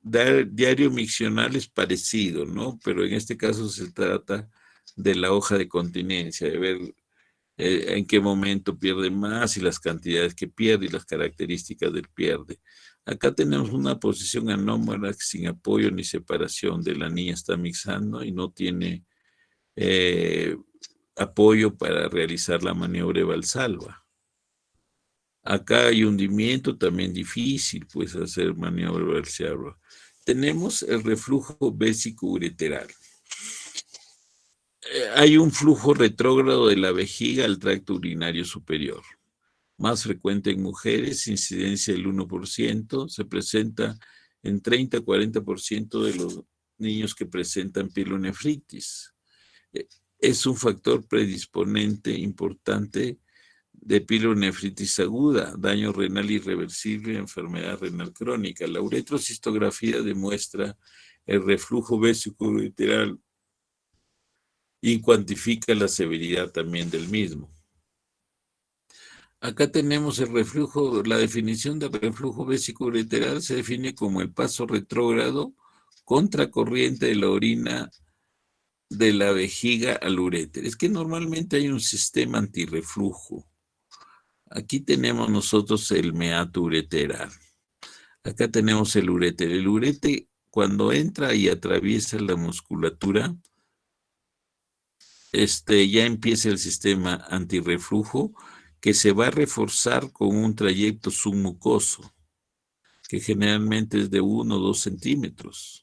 diario miccional es parecido, ¿no? Pero en este caso se trata de la hoja de continencia, de ver en qué momento pierde más y las cantidades que pierde y las características del pierde. Acá tenemos una posición anómala sin apoyo ni separación de la niña, está mixando y no tiene apoyo para realizar la maniobra de Valsalva. Acá hay hundimiento también difícil, pues hacer maniobra de Valsalva. Tenemos el reflujo vésico-ureteral. Hay un flujo retrógrado de la vejiga al tracto urinario superior. Más frecuente en mujeres, incidencia del 1%, se presenta en 30-40% de los niños que presentan pielonefritis. Es un factor predisponente importante de pielonefritis aguda, daño renal irreversible, enfermedad renal crónica. La uretrocistografía demuestra el reflujo vésico-ureteral y cuantifica la severidad también del mismo. Acá tenemos el reflujo, la definición del reflujo vésico-ureteral se define como el paso retrógrado contracorriente de la orina de la vejiga al uréter. Es que normalmente hay un sistema antirreflujo. Aquí tenemos nosotros el meato ureteral. Acá tenemos el uréter. El uréter, cuando entra y atraviesa la musculatura, ya empieza el sistema antirreflujo que se va a reforzar con un trayecto submucoso, que generalmente es de 1 o 2 centímetros.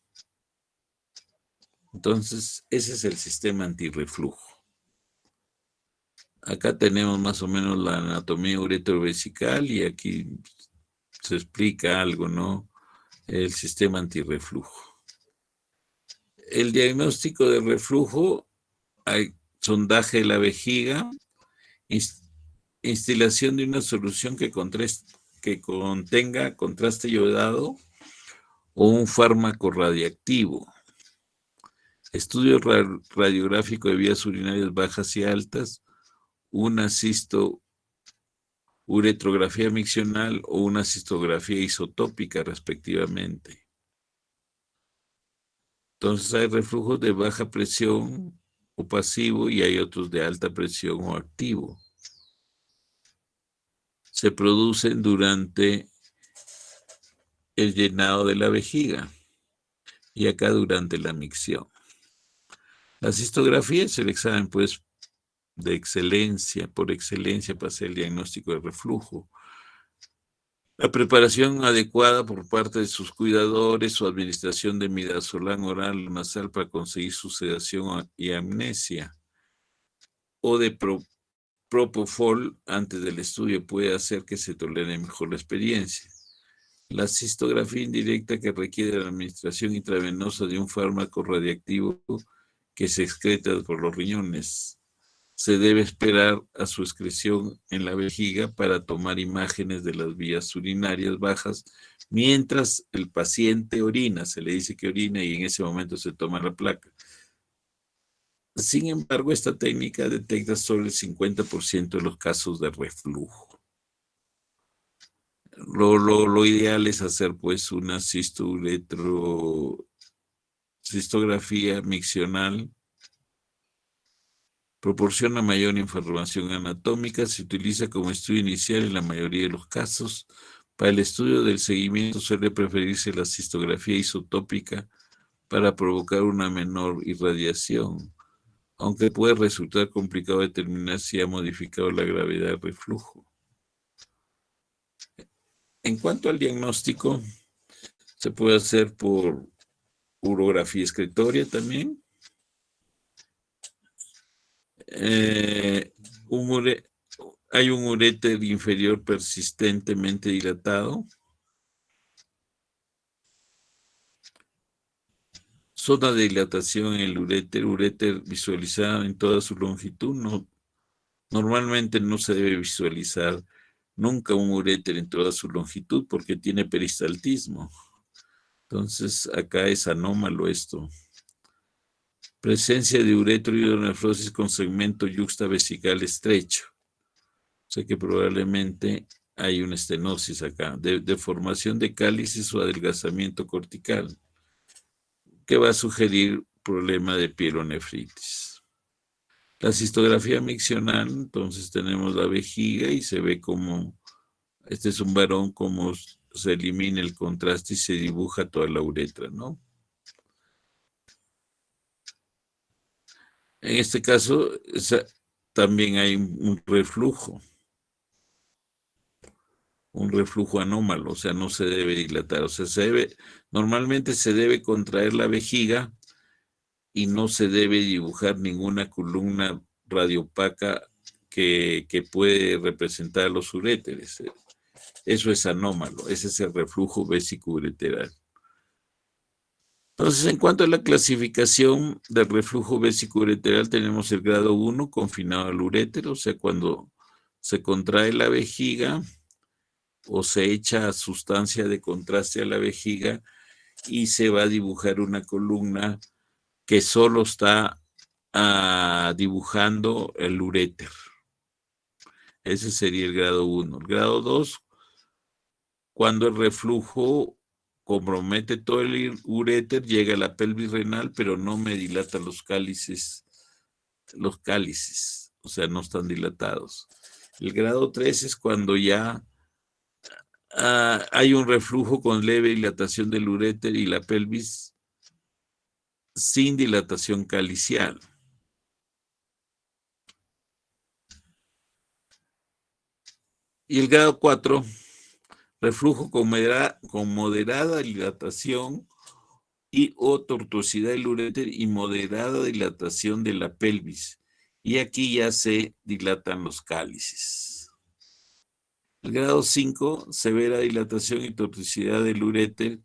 Entonces, ese es el sistema antirreflujo. Acá tenemos más o menos la anatomía uretrovesical y aquí se explica algo, ¿no? El sistema antirreflujo. El diagnóstico de reflujo, hay sondaje de la vejiga, instilación de una solución que contenga contraste iodado o un fármaco radiactivo. Estudio radiográfico de vías urinarias bajas y altas, una uretrografía miccional o una cistografía isotópica respectivamente. Entonces hay reflujos de baja presión o pasivo y hay otros de alta presión o activo. Se producen durante el llenado de la vejiga y acá durante la micción. La cistografía es el examen, pues, de excelencia, por excelencia, para hacer el diagnóstico de reflujo. La preparación adecuada por parte de sus cuidadores o administración de midazolam oral o nasal para conseguir su sedación y amnesia, o de propofol antes del estudio puede hacer que se tolere mejor la experiencia. La cistografía indirecta que requiere la administración intravenosa de un fármaco radiactivo que se excreta por los riñones. Se debe esperar a su excreción en la vejiga para tomar imágenes de las vías urinarias bajas mientras el paciente orina. Se le dice que orina y en ese momento se toma la placa. Sin embargo, esta técnica detecta solo el 50% de los casos de reflujo. Lo ideal es hacer pues una cistografía miccional. Proporciona mayor información anatómica, se utiliza como estudio inicial en la mayoría de los casos. Para el estudio del seguimiento suele preferirse la cistografía isotópica para provocar una menor irradiación, aunque puede resultar complicado determinar si ha modificado la gravedad del reflujo. En cuanto al diagnóstico, se puede hacer por urografía excretoria también. Hay un uréter inferior persistentemente dilatado. Zona de dilatación en el uréter visualizada en toda su longitud. Normalmente no se debe visualizar nunca un uréter en toda su longitud porque tiene peristaltismo. Entonces, acá es anómalo esto. Presencia de uretro y hidronefrosis con segmento yuxtavesical estrecho. O sea que probablemente hay una estenosis acá, deformación de cálices o adelgazamiento cortical, que va a sugerir problema de pielonefritis. La cistografía miccional, entonces tenemos la vejiga y se ve como, este es un varón, como se elimina el contraste y se dibuja toda la uretra, ¿no? En este caso, también hay un reflujo anómalo, o sea, no se debe dilatar, o sea, normalmente se debe contraer la vejiga y no se debe dibujar ninguna columna radiopaca que puede representar los uréteres. Eso es anómalo, ese es el reflujo vésico-ureteral. Entonces, en cuanto a la clasificación del reflujo vésico-ureteral, tenemos el grado 1 confinado al urétero, o sea, cuando se contrae la vejiga o se echa sustancia de contraste a la vejiga y se va a dibujar una columna que solo está dibujando el uréter. Ese sería el grado 1. El grado 2, cuando el reflujo compromete todo el uréter, llega a la pelvis renal, pero no me dilata los cálices, o sea, no están dilatados. El grado 3 es cuando ya hay un reflujo con leve dilatación del uréter y la pelvis sin dilatación calicial. Y el grado 4, reflujo con moderada dilatación y o tortuosidad del uréter y moderada dilatación de la pelvis. Y aquí ya se dilatan los cálices. El grado 5, severa dilatación y tortuosidad del uréter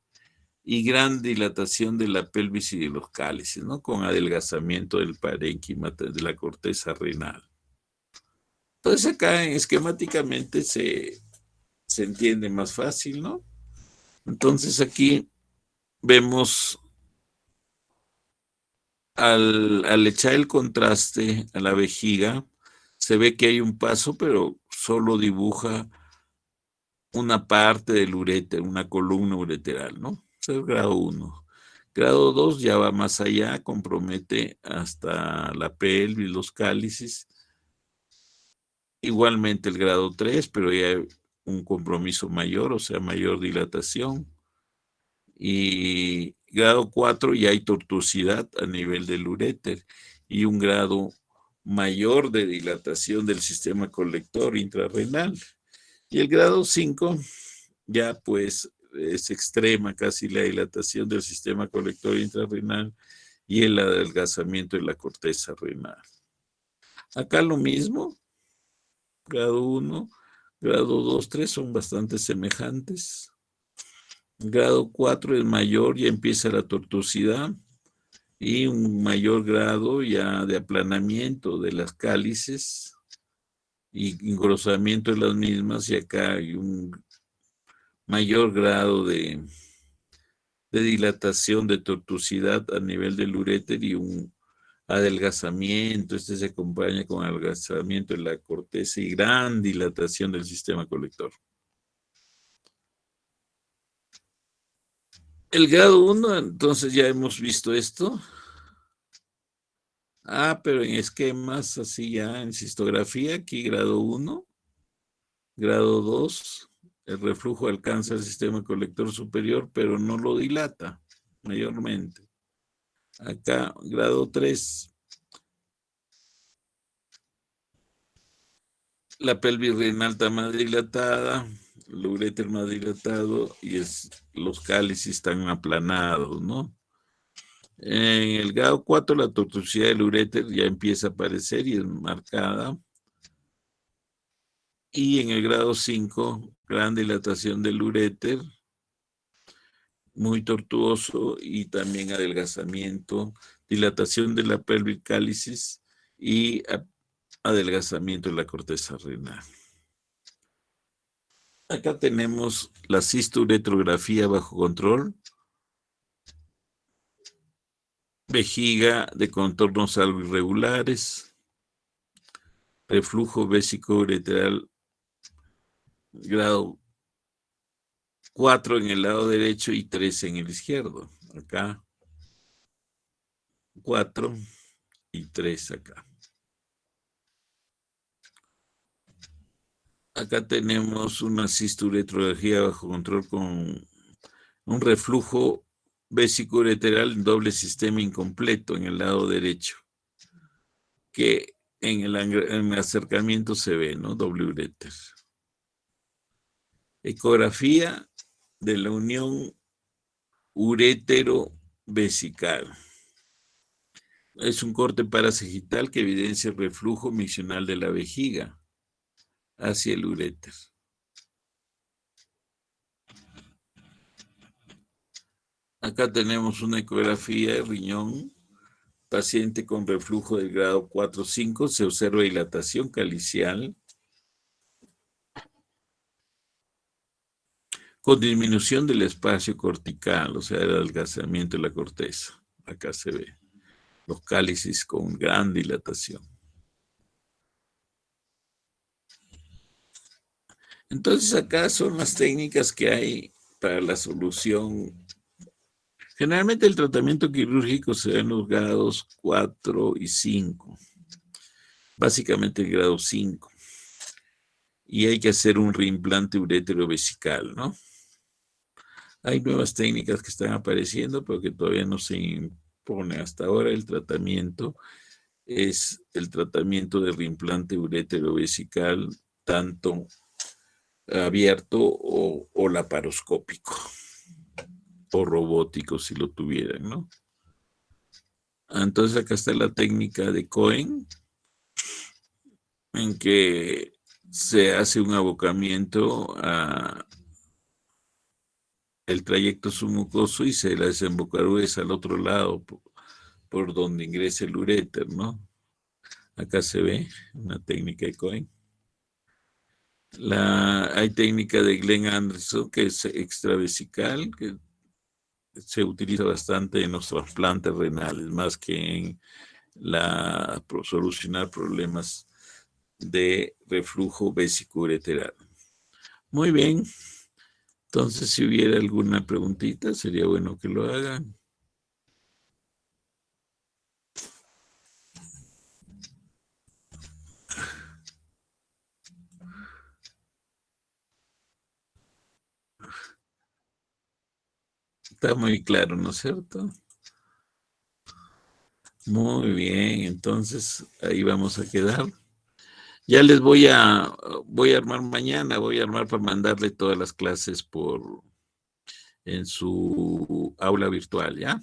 y gran dilatación de la pelvis y de los cálices, ¿no? Con adelgazamiento del parénquima de la corteza renal. Entonces acá esquemáticamente se entiende más fácil, ¿no? Entonces aquí vemos al echar el contraste a la vejiga, se ve que hay un paso, pero solo dibuja una parte del uréter, una columna ureteral, ¿no? Es el grado 1. Grado 2 ya va más allá, compromete hasta la pelvis, los cálices. Igualmente el grado 3, pero ya hay un compromiso mayor, o sea, mayor dilatación. Y grado 4 ya hay tortuosidad a nivel del uréter y un grado mayor de dilatación del sistema colector intrarrenal. Y el grado 5 ya pues es extrema casi la dilatación del sistema colector intrarrenal y el adelgazamiento de la corteza renal. Acá lo mismo, grado 1, grado 2, 3 son bastante semejantes. Grado 4 es mayor, ya empieza la tortuosidad y un mayor grado ya de aplanamiento de las cálices y engrosamiento de las mismas, y acá hay un mayor grado de dilatación, de tortuosidad a nivel del uréter y un adelgazamiento. Este se acompaña con adelgazamiento de la corteza y gran dilatación del sistema colector. El grado 1, entonces ya hemos visto esto. Pero en esquemas así ya en cistografía, aquí grado 1, grado 2, el reflujo alcanza el sistema colector superior, pero no lo dilata mayormente. Acá, grado 3, la pelvis renal está más dilatada, el uréter más dilatado y los cálices están aplanados, ¿no? En el grado 4, la tortuosidad del uréter ya empieza a aparecer y es marcada. Y en el grado 5, gran dilatación del uréter, muy tortuoso y también adelgazamiento, dilatación de la pelvis cálices y adelgazamiento de la corteza renal. Acá tenemos la cisturetrografía bajo control, vejiga de contornos algo irregulares, reflujo vésico-ureteral grado 4 en el lado derecho y 3 en el izquierdo. Acá 4 y 3 acá. Acá tenemos una cisturetrografía bajo control con un reflujo vésico-ureteral en doble sistema incompleto en el lado derecho, que en el acercamiento se ve, ¿no? Doble uréter. Ecografía de la unión urétero-vesical. Es un corte parasagital que evidencia el reflujo miccional de la vejiga hacia el uréter. Acá tenemos una ecografía de riñón, paciente con reflujo del grado 4-5, se observa dilatación calicial con disminución del espacio cortical, o sea, el adelgazamiento de la corteza. Acá se ve los cálices con gran dilatación. Entonces acá son las técnicas que hay para la solución. Generalmente el tratamiento quirúrgico se da en los grados 4 y 5, básicamente el grado 5. Y hay que hacer un reimplante urétero vesical, ¿no? Hay nuevas técnicas que están apareciendo, pero que todavía no se impone. Hasta ahora el tratamiento es el tratamiento de reimplante urétero vesical, tanto abierto o laparoscópico, o robótico si lo tuvieran, ¿no? Entonces acá está la técnica de Cohen, en que se hace un abocamiento a el trayecto submucoso y se la desembocadura es al otro lado por donde ingresa el uréter, ¿no? Acá se ve una técnica de Cohen. Hay técnica de Glenn Anderson que es extravesical, que se utiliza bastante en los trasplantes renales, más que en solucionar problemas de reflujo vesico-ureteral. Muy bien. Entonces, si hubiera alguna preguntita, sería bueno que lo hagan. Está muy claro, ¿no es cierto? Muy bien, entonces ahí vamos a quedar. Ya les voy a armar mañana, voy a armar para mandarle todas las clases en su aula virtual, ¿ya?